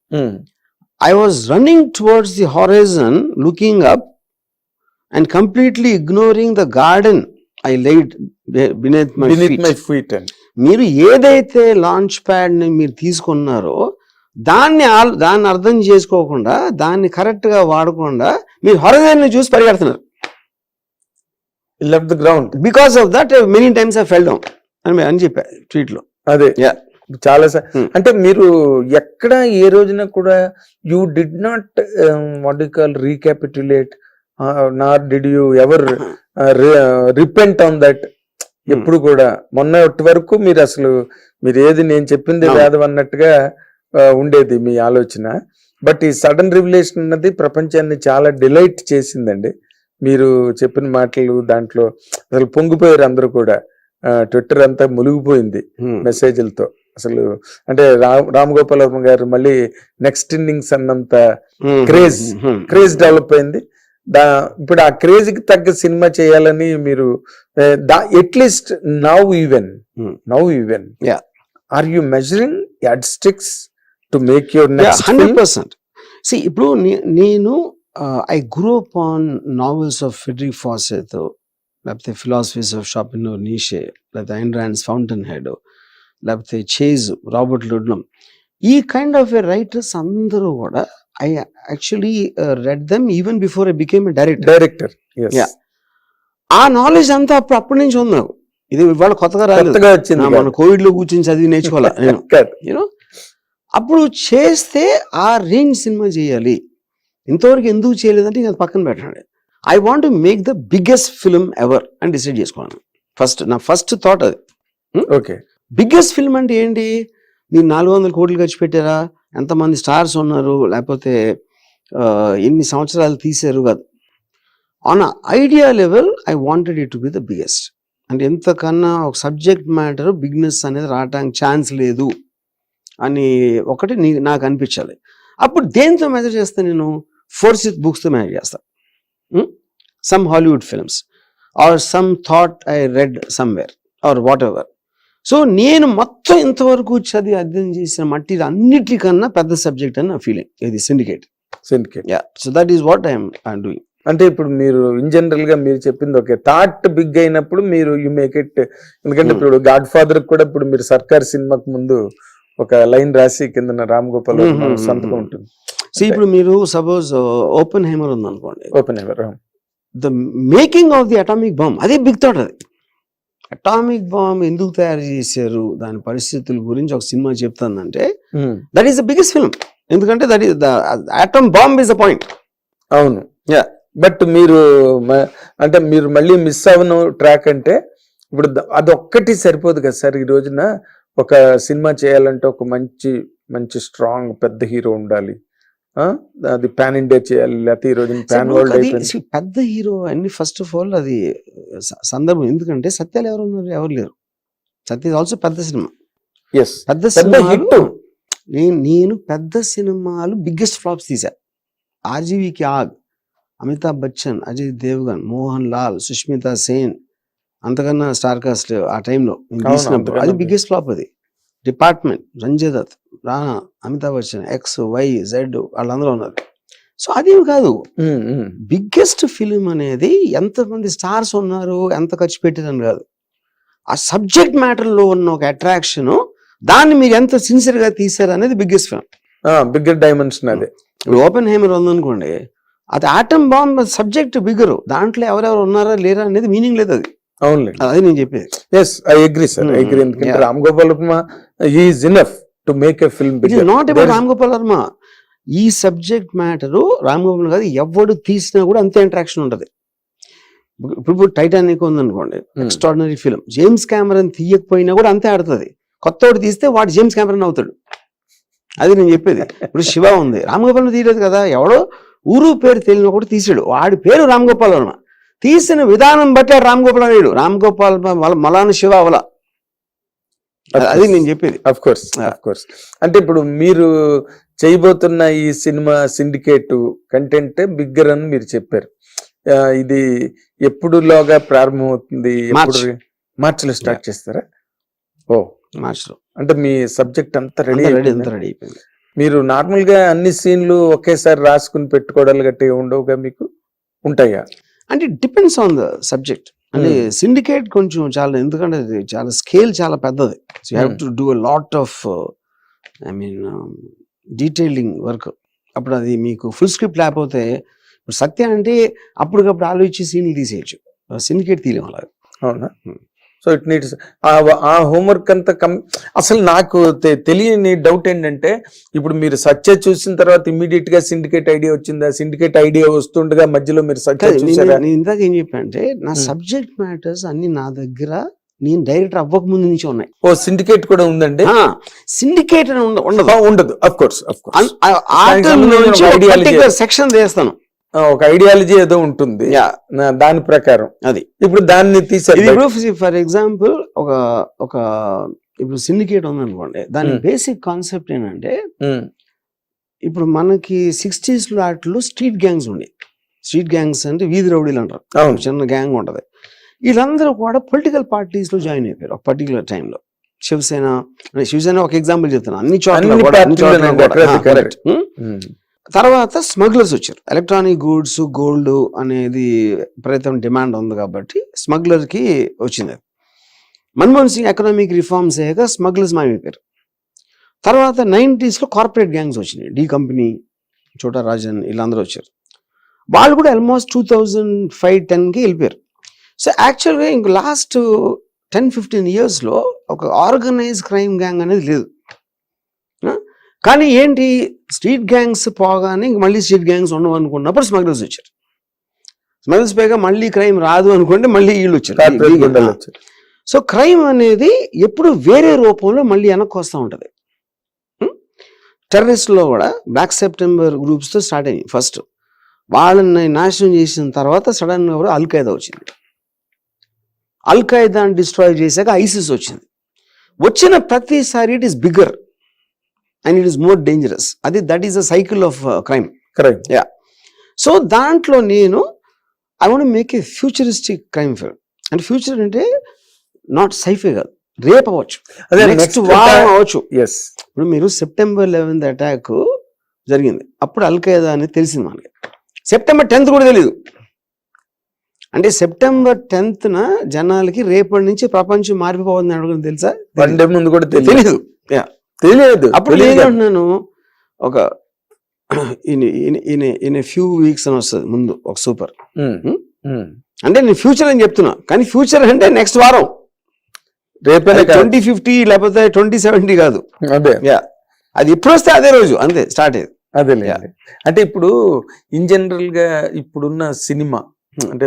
I was running towards the horizon looking up and completely ignoring the garden I lied beneath my feet. మీరు ఏదైతే లాంచ్ ప్యాడ్ ని మీరు తీసుకున్నారో దాన్ని అర్థం చేసుకోకుండా, దాన్ని కరెక్ట్ గా వాడకుండా మీరు హారైజన్ ని చూసి పరిగెడుతున్నారు. Left the ground because of that many times I fell down అని చెప్పా ట్వీట్ లో. అదే చాలా అంటే మీరు ఎక్కడ ఏ రోజున కూడా you did not what you call recapitulate, not did you ever repent on that ఎప్పుడు కూడా. మొన్నటి వరకు మీరు అసలు మీరు ఏది నేను చెప్పింది వేదం అన్నట్టుగా ఉండేది మీ ఆలోచన. బట్ ఈ సడన్ రివిలేషన్ అన్నది ప్రపంచాన్ని చాలా డిలైట్ చేసిందండి. మీరు చెప్పిన మాటలు దాంట్లో అసలు పొంగిపోయారు అందరూ కూడా. ట్విట్టర్ అంతా మునిగిపోయింది మెసేజ్లతో. అసలు అంటే రామ్ గోపాల్ వర్మ గారు మళ్ళీ నెక్స్ట్ ఇన్నింగ్స్ అన్నంత క్రేజ్ డెవలప్ అయింది. ఇప్పుడు ఆ క్రేజ్ కి తగ్గ సినిమా చేయాలని మీరు at least now even are you measuring yardsticks to make your next 100%. ఇప్పుడు నేను I grew up on novels of Frederick Forsyth, లేకపోతే ఫిలాసఫీస్ ఆఫ్ షాపినోర్ నీషే, లేకపోతే ఐన్ రాండ్స్ ఫౌంటైన్ హెడ్, లేకపోతే చేజ్, రాబర్ట్ లుడ్లమ్, ఈ kind of writers అందరూ కూడా I actually read them even before I became a director. ఆ knowledge అంతా అప్పటి నుంచి ఉంది నాకు. ఇది ఇవాళ కొత్తగా వచ్చింది. మన కోవిడ్ లో కూర్చొని చదివి నేర్చుకోవాలి నేను. అప్పుడు చేస్తే ఆ రేంజ్ సినిమా చేయాలి, ఇంతవరకు ఎందుకు చేయలేదంటే ఇంకా పక్కన పెట్టండి. I want to make the biggest film ever అని డిసైడ్ చేసుకోవాలి. నా ఫస్ట్ థాట్ అది. ఓకే, బిగ్గెస్ట్ ఫిల్మ్ అంటే ఏంటి? మీరు 400 కోట్లు ఖర్చు పెట్టారా, ఎంతమంది స్టార్స్ ఉన్నారు, లేకపోతే ఎన్ని సంవత్సరాలు తీశారు కాదు. On idea level I wanted it to be the biggest. అంటే ఎంతకన్నా ఒక సబ్జెక్ట్ మ్యాటర్ బిగ్నెస్ అనేది రావడానికి ఛాన్స్ లేదు అని ఒకటి నాకు అనిపించాలి. అప్పుడు దేంతో మెజర్ చేస్తాను నేను? ఫోర్సిత్ బుక్స్తో మెజర్ చేస్తాను. Some Hollywood films or some thought I read somewhere or whatever. So నేను మొత్తం ఇంతవరకు చదివి అధ్యయనం చేసిన మట్టి అన్నిటికన్నా పెద్ద సబ్జెక్ట్ అని నా ఫీలింగ్. ఇది syndicate. So that is what I'm doing. అంటే ఇప్పుడు మీరు ఇన్ జనరల్ గా మీరు చెప్పింది ఓకే, థాట్ బిగ్ అయినప్పుడు మీరు యు మేక్ ఇట్. ఎందుకంటే ఇప్పుడు గాడ్ ఫాదర్ కూడా ఇప్పుడు మీరు సర్కార్ సినిమాకు ముందు ఒక లైన్ రాసి కింద రామ్ గోపాల్ సంతకం ఉంటుంది. సో ఇప్పుడు మీరు సపోజ్ ఓపెన్ హైమర్ ఉంది అనుకోండి, Oppenheimer the making of the atomic bomb, అదే బిగ్ థాట్. అది అటామిక్ బాంబ్ ఎందుకు తయారు చేశారు, దాని పరిస్థితుల గురించి ఒక సినిమా చెప్తుందంటే that is the biggest film. ఎందుకంటే that is the atom bomb is the point. అవును. బట్ మీరు అంటే మీరు మళ్ళీ మిస్ అవ్వను ట్రాక్ అంటే ఇప్పుడు అదొక్కటి సరిపోదు కదా సార్. ఈ రోజున ఒక సినిమా చేయాలంటే ఒక మంచి స్ట్రాంగ్ పెద్ద హీరో ఉండాలి, అది పాన్ ఇండియా చేయాలి, లేకపోతే ఈ రోజున పాన్ వరల్డ్ అయిపోయింది. పెద్ద హీరో అన్ని ఫస్ట్ ఆఫ్ ఆల్ అది సందర్భం. ఎందుకంటే సత్యాలు ఎవరు ఉన్నారు? ఎవరు లేరు. సత్య ఆల్సో పెద్ద సినిమా. పెద్ద హిట్. నేను పెద్ద సినిమాలు బిగ్గెస్ట్ ఫ్లాప్స్ తీసా. ఆర్జీవికి ఆగ్, అమితాబ్ బచ్చన్, అజయ్ దేవ్గన్, మోహన్ లాల్, సుష్మితా సేన్, అంతకన్నా స్టార్ కాస్ట్ ఆ టైంలో తీసినప్పుడు అది బిగ్గెస్ట్ ఫ్లాప్. అది Department, Sanjay Dutt, Rana, Amitabh Bachchan, X, Y, Z వాళ్ళందరూ ఉన్నారు. సో అదేమి కాదు. బిగ్గెస్ట్ ఫిలిం అనేది ఎంతమంది స్టార్స్ ఉన్నారు, ఎంత ఖర్చు పెట్టారని కాదు, ఆ సబ్జెక్ట్ మ్యాటర్లో ఉన్న ఒక అట్రాక్షన్, దాన్ని మీరు ఎంత సిన్సియర్ గా తీసారు అనేది బిగ్గెస్ట్ ఫిలిం. Bigger dimension. అదే ఇప్పుడు ఓపెన్ హైమర్ ఉందనుకోండి, అది ఆటమ్ బాంబ్ సబ్జెక్ట్ బిగ్గరు, దాంట్లో ఎవరెవరు ఉన్నారా లేరా అనేది మీనింగ్ లేదు. అది అవునులే, అది నేను చెప్పేది. Yes, I agree sir, I agree. ఎందుకంటే Ram Gopal Varma is enough to make a film. It is not about Ram Gopal Varma. ఈ సబ్జెక్ట్ మ్యాటరు రామ్ గోపాల్ కాదు, ఎవడు తీసినా కూడా అంతే ఇంట్రాక్షన్ ఉంటుంది. ఇప్పుడు టైటానిక్ ఉందనుకోండి, ఎక్స్ట్రాడినరీ ఫిల్మ్. జేమ్స్ కెమెరాన్ తీయకపోయినా కూడా అంతే ఆడుతుంది. కొత్తవాడు తీస్తే వాడు జేమ్స్ కెమెరాన్ అవుతాడు. అది నేను చెప్పేది. ఇప్పుడు శివ ఉంది, రామ్ గోపాల్ తీయలేదు కదా, ఎవడో ఊరు పేరు తెలియని ఒకటి తీసాడు, వాడి పేరు రామ్ గోపాల్ వర్మ. తీసిన విధానం బట్టి రామ్ గోపాల్ అనేడు, రామ్ గోపాల్ మలాన్ శివ అవల. అది నేను చెప్పేది. Of course. అంటే ఇప్పుడు మీరు చేయబోతున్న ఈ సినిమా సిండికేట్ కంటెంట్ బిగ్గర్ అని మీరు చెప్పారు. ఇది ఎప్పుడులోగా ప్రారంభమవుతుంది? మార్చిలో స్టార్ట్ చేస్తారా? మార్చిలో. అంటే మీ సబ్జెక్ట్ అంతా రెడీ అయిపోయింది. మీరు నార్మల్ గా అన్ని సీన్లు ఒకేసారి రాసుకుని పెట్టుకోవడాలు గట్టి ఉండవుగా, మీకు ఉంటాయా? అంటే డిపెండ్స్ ఆన్ ద సబ్జెక్ట్. అంటే సిండికేట్ కొంచెం చాలా, ఎందుకంటే చాలా స్కేల్ చాలా పెద్దది. You have to do a lot of detailing work. అప్పుడు అది మీకు ఫుల్ స్క్రిప్ట్ లేకపోతే, ఇప్పుడు సత్య అంటే అప్పటికప్పుడు ఆలోచించి సీన్లు తీసేయచ్చు, సిండికేట్ తీయలేం అలాగే. అవునా? సో ఇట్ నీడ్స్ ఆ హోంవర్క్ అంతా అసలు నాకు తెలియని డౌట్ ఏంటంటే, ఇప్పుడు మీరు సత్య చూసిన తర్వాత ఇమ్మీడియట్ గా సిండికేట్ ఐడియా వచ్చిందా? సిండికేట్ ఐడియా వస్తుండగా మధ్యలో మీరు సత్య చూసారా? నేను ఇందాక ఏం చెప్పా అంటే నా సబ్జెక్ట్ మ్యాటర్స్ అన్ని నా దగ్గర నేను డైరెక్టర్ అవ్వక ముందు నుంచి ఉన్నాయి. ఓ సిండికేట్ కూడా ఉందండి? సిండికేట్ అని ఉండదు. ఆఫ్ కోర్స్ సెక్షన్ చేస్తాను, ఒక ఐడియాలజీ ఏదో ఉంటుంది దాని ప్రకారం. అది ఇప్పుడు దాన్ని తీసారు. ఇప్పుడు ఫర్ ఎగ్జాంపుల్ ఒక ఇప్పుడు సిండికేట్ ఉందనుకోండి, దాని బేసిక్ కాన్సెప్ట్ ఏంటంటే ఇప్పుడు మనకి 60s వాటిలో స్ట్రీట్ గ్యాంగ్స్ ఉండే. స్ట్రీట్ గ్యాంగ్స్ అంటే వీధి రౌడీలు అంటారు, చిన్న గ్యాంగ్ ఉంటది. వీళ్ళందరూ కూడా పొలిటికల్ పార్టీస్ లో జాయిన్ అయిపోయారు ఒక పర్టికులర్ టైంలో. శివసేన ఒక ఎగ్జాంపుల్ చెప్తాను, అన్ని చోట్ల. తర్వాత స్మగ్లర్స్ వచ్చారు. ఎలక్ట్రానిక్ గూడ్స్, గోల్డ్ అనేది ప్రస్తుతం డిమాండ్ ఉంది కాబట్టి స్మగ్లర్ కి వచ్చింది. మన్మోహన్ సింగ్ ఎకనామిక్ రిఫార్మ్స్ అయ్యాక స్మగ్లర్స్ మాయమైపోయారు. తర్వాత 90s లో కార్పొరేట్ గ్యాంగ్స్ వచ్చినాయి, డి కంపెనీ, చోటా రాజన్, వీళ్ళందరూ వచ్చారు. వాళ్ళు కూడా ఆల్మోస్ట్ 2005-10కి వెళ్ళిపోయారు. సో యాక్చువల్గా ఇంక లాస్ట్ 10-15 yearsలో ఒక ఆర్గనైజ్ క్రైమ్ గ్యాంగ్ అనేది లేదు. కానీ ఏంటి, స్ట్రీట్ గ్యాంగ్స్ పోగానే ఇంక మళ్ళీ స్ట్రీట్ గ్యాంగ్స్ ఉండవు అనుకున్నప్పుడు స్మగ్లర్స్ వచ్చారు. స్మగ్లర్స్ పైగా మళ్ళీ క్రైమ్ రాదు అనుకుంటే మళ్ళీ వీళ్ళు వచ్చారు. సో క్రైమ్ అనేది ఎప్పుడు వేరే రూపంలో మళ్ళీ వెనక్కి వస్తూ ఉంటుంది. టెర్రరిస్ట్లో కూడా బ్లాక్ సెప్టెంబర్ గ్రూప్స్తో స్టార్ట్ అయ్యింది ఫస్ట్. వాళ్ళని నాశనం చేసిన తర్వాత సడన్గా కూడా అల్ ఖైదా వచ్చింది. అల్ ఖైదాని డిస్ట్రాయ్ చేశాక ఐసిస్ వచ్చింది. వచ్చిన ప్రతిసారి it is bigger and it is more dangerous. That is a cycle of crime. Correct. Yeah. So దాంట్లో నేను I want make a futuristic crime film. అంటే ఫ్యూచర్ అంటే నాట్ సైఫే కాదు, రేపు అవ్వచ్చు, నెక్స్ట్ వారం అవ్వచ్చు. ఇప్పుడు మీరు September 11th అటాక్ జరిగింది, అప్పుడు అల్ ఖైదా అని తెలిసింది మనకి. September 10th కూడా తెలీదు. అంటే September 10th జనాలకి రేపటి నుంచి ప్రపంచం మారిపోతుంది అడుగుతుంది తెలుసా? ముందు కూడా తెలీదు. తెలియదు. అప్పుడు నేను ఒక ఇన్ ఏ ఫ్యూ వీక్స్ అని వస్తుంది ముందు ఒక సూపర్. అంటే నేను ఫ్యూచర్ అని చెప్తున్నా, కానీ ఫ్యూచర్ అంటే నెక్స్ట్ వారం, రేపు 2050 లేకపోతే 2070 కాదు. అదే, అది ఎప్పుడు వస్తే అదే రోజు, అంతే స్టార్ట్ అయ్యేది. అదే. అంటే ఇప్పుడు ఇన్ జనరల్ గా ఇప్పుడున్న సినిమా అంటే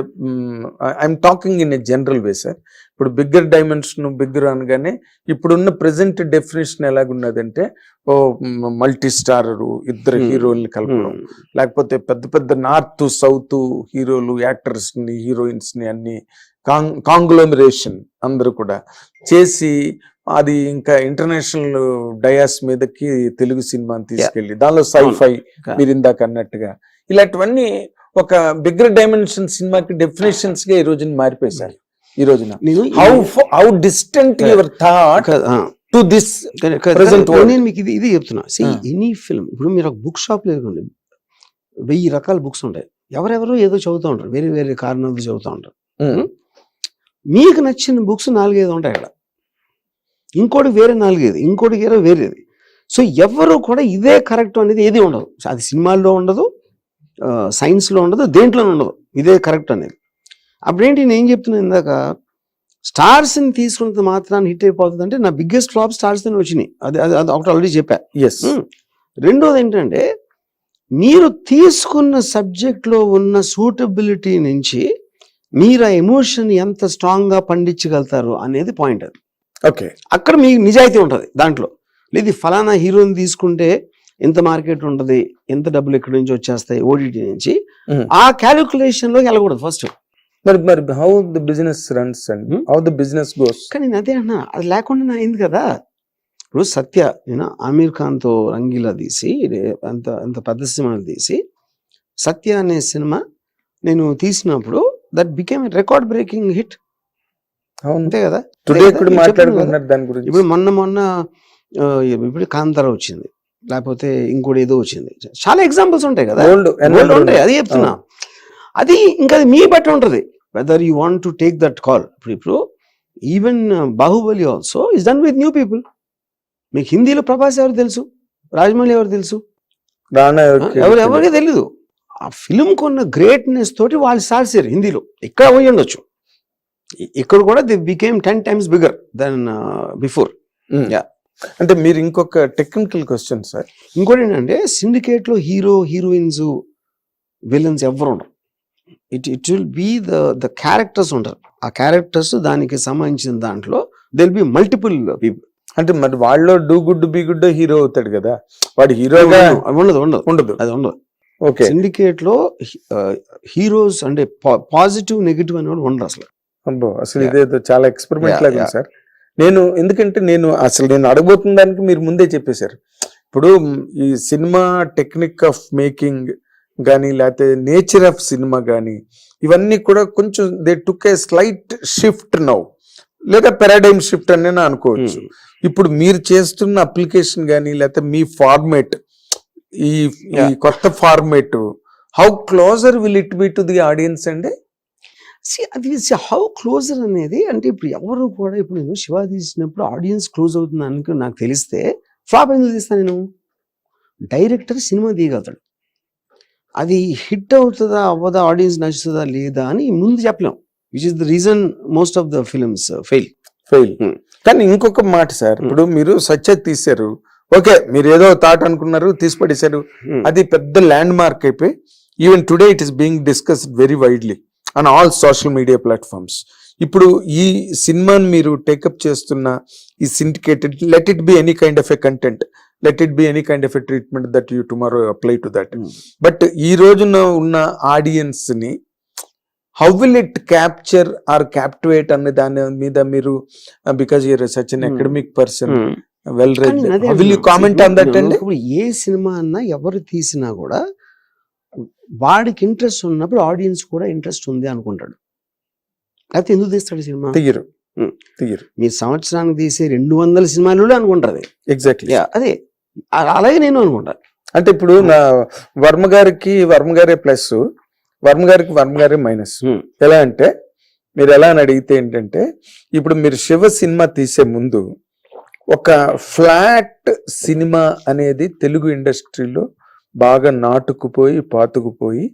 I'm talking in a general way sir. ఇప్పుడు బిగ్గర్ డైమెన్షన్, బిగ్గర్ అనగానే ఇప్పుడున్న ప్రెసెంట్ డెఫినేషన్ ఎలాగున్నదంటే, ఓ మల్టీ స్టారరు, ఇద్దరు హీరోల్ని కలపడం, లేకపోతే పెద్ద పెద్ద నార్త్ సౌత్ హీరోలు, యాక్టర్స్ ని, హీరోయిన్స్ ని అన్ని కాంగ్లోమరేషన్ అందరూ కూడా చేసి అది ఇంకా ఇంటర్నేషనల్ డయాస్ మీదకి తెలుగు సినిమాని తీసుకెళ్ళి దానిలో సైఫై మీరు ఇందాక అన్నట్టుగా ఇలాంటివన్నీ ఒక బిగ్గర్ డైమెన్షన్ సినిమాకి డెఫినేషన్స్ గా ఈ రోజున మారిపోయి సార్. ఈ రోజున how distant your thought to this present world. నేను మీకు ఇది చెప్తున్నా. ఎనీ ఫిల్మ్, ఇప్పుడు మీరు ఒక బుక్ షాప్ లేదండి, 1000 రకాల బుక్స్ ఉంటాయి, ఎవరెవరో ఏదో చదువుతూ ఉంటారు, వేరే వేరే కారణాలు చదువుతూ ఉంటారు. మీకు నచ్చిన బుక్స్ 4-5 ఉంటాయి అక్కడ, ఇంకోటి వేరే 4-5, ఇంకోటి వేరేది. సో ఎవరు కూడా ఇదే కరెక్ట్ అనేది ఏది ఉండదు. అది సినిమాల్లో ఉండదు, సైన్స్లో ఉండదు, దేంట్లోనే ఉండదు ఇదే కరెక్ట్ అనేది. అప్పుడేంటి నేను ఏం చెప్తున్నాను ఇందాక, స్టార్స్ని తీసుకున్నంత మాత్రాన్ని హిట్ అయిపోతుంది అంటే నా బిగ్గెస్ట్ ఫ్లాప్ స్టార్స్తోనే వచ్చినాయి. అది ఒకటి ఆల్రెడీ చెప్పా. రెండోది ఏంటంటే, మీరు తీసుకున్న సబ్జెక్ట్లో ఉన్న సూటబిలిటీ నుంచి మీరు ఆ ఎమోషన్ ఎంత స్ట్రాంగ్గా పండించగలుగుతారు అనేది పాయింట్. అది ఓకే, అక్కడ మీకు నిజాయితీ ఉంటుంది దాంట్లో. లేదు ఫలానా హీరోని తీసుకుంటే ఎంత మార్కెట్ ఉంటుంది, ఎంత డబ్బులు ఎక్కడి నుంచి వచ్చేస్తాయి ఓటీటీ నుంచి, ఆ క్యాలిక్యులేషన్ లోకి వెళ్ళకూడదు ఫస్ట్. మరి how the business runs and how the business goes. కానీ నేను అదే అన్నా, అది లేకుండా అయింది కదా. ఇప్పుడు సత్య, నేను ఆమీర్ ఖాన్తో రంగీలా తీసి అంత పెద్ద సినిమాలు తీసి సత్య అనే సినిమా నేను తీసినప్పుడు that became record breaking hit. అంతే కదా. ఇప్పుడు మొన్న ఇప్పుడు కాంతారా వచ్చింది, లేకపోతే ఇంకోటి ఏదో వచ్చింది, చాలా ఎగ్జాంపుల్స్ ఉంటాయి కదా, ఉంటాయి. అది చెప్తున్నా, అది ఇంకా మీ బట్టి ఉంటుంది whether you want to take that call. ఇప్పుడు even Baahubali also is done with new people. మీకు హిందీలో ప్రభాస్ ఎవరు తెలుసు, రాజమౌళి ఎవరు తెలుసు, ఎవరికి తెలీదు. ఆ ఫిల్మ్ కొన్న గ్రేట్నెస్ తోటి వాళ్ళు స్టార్ట్ చేయరు హిందీలో, ఇక్కడ పోయి ఉండొచ్చు, ఇక్కడ కూడా the became 10 times bigger than before. Yeah. అంటే మీరు ఇంకొక టెక్నికల్ క్వశ్చన్ సార్, ఇంకోటి ఏంటంటే సిండికేట్ లో హీరోయిన్స్ విలన్స్ ఎవరు ఉండరు. It will be the characters ఉంటారు. ఆ క్యారెక్టర్స్ దానికి సంబంధించిన దాంట్లో దిల్ బి మల్టిపుల్ పీపుల్. అంటే మరి వాళ్ళు do good be good hero అవుతాడు కదా, వాడు హీరోగా ఉండదు ఉండదు ఉండదు. అది ఉండదు. ఓకే, సిండికేట్ లో హీరోస్ అంటే పాజిటివ్ నెగిటివ్ అని కూడా ఉండరు అసలు. అబ్బో అసలు ఇదేదో చాలా ఎక్స్పెరిమెంట్ Yeah, లాగా ఉంది yeah. సార్. ఎందుకంటే నేను అడగబోతున్న దానికి మీరు ముందే చెప్పేశారు. ఇప్పుడు ఈ సినిమా టెక్నిక్ ఆఫ్ మేకింగ్ కానీ లేకపోతే నేచర్ ఆఫ్ సినిమా కానీ ఇవన్నీ కూడా కొంచెం they took A slight shift now, లేదా పారాడైమ్ షిఫ్ట్ అని నేను అనుకోవచ్చు. ఇప్పుడు మీరు చేస్తున్న అప్లికేషన్ కానీ లేకపోతే మీ ఫార్మేట్, ఈ కొత్త format, how closer will it be to the audience అండి? అది హౌ క్లోజర్ అనేది అంటే ఇప్పుడు ఎవరు కూడా ఇప్పుడు నేను శివ తీసినప్పుడు ఆడియన్స్ క్లోజ్ అవుతుంది అనుకో నాకు తెలిస్తే ఫ్లాప్ ఎందుకు తీస్తాను నేను? డైరెక్టర్ సినిమా తీయగలుగుతాడు, అది హిట్ అవుతుందా అవ్వదా, ఆడియన్స్ నచ్చుతుందా లేదా అని ముందు చెప్పలేం, which is the reason most of the films fail. కానీ ఇంకొక మాట సార్, ఇప్పుడు మీరు సత్య తీశారు, ఓకే మీరు ఏదో థాట్ అనుకున్నారు తీసి పడేశారు, అది పెద్ద ల్యాండ్ మార్క్ అయిపోయి even today it is being discussed very widely on all social media platforms. ఇప్పుడు ఈ సినిమాని మీరు టేకప్ చేస్తున్న ఈ syndicated, let it be any kind of a content, let it be any kind of a treatment that you tomorrow apply to that, but ఈ రోజున ఉన్న audience ని how will it capture or captivate అనే దాని మీద మీరు, because you're such an academic person, well read, how will you comment on that అండి? ఇప్పుడు ఏ సినిమా అన్నా ఎవరు తీసినా కూడా వాడికి ఇంట్రెస్ట్ ఉన్నప్పుడు ఆడియన్స్ కూడా ఇంట్రెస్ట్ ఉంది అనుకుంటాడు, అయితే ఎందుకు తీస్తాడు సినిమా? తీయరు. మీరు సంవత్సరానికి తీసే 200 సినిమాలు అనుకుంటారు. ఎగ్జాక్ట్లీ అదే అలాగే నేను అనుకుంటా. అంటే ఇప్పుడు నా వర్మ గారే ప్లస్, వర్మ గారే మైనస్. ఎలా అంటే మీరు ఎలా అని అడిగితే ఏంటంటే, ఇప్పుడు మీరు శివ సినిమా తీసే ముందు ఒక ఫ్లాట్ సినిమా అనేది తెలుగు ఇండస్ట్రీలో బాగా నాటుకుపోయి పాతుకుపోయి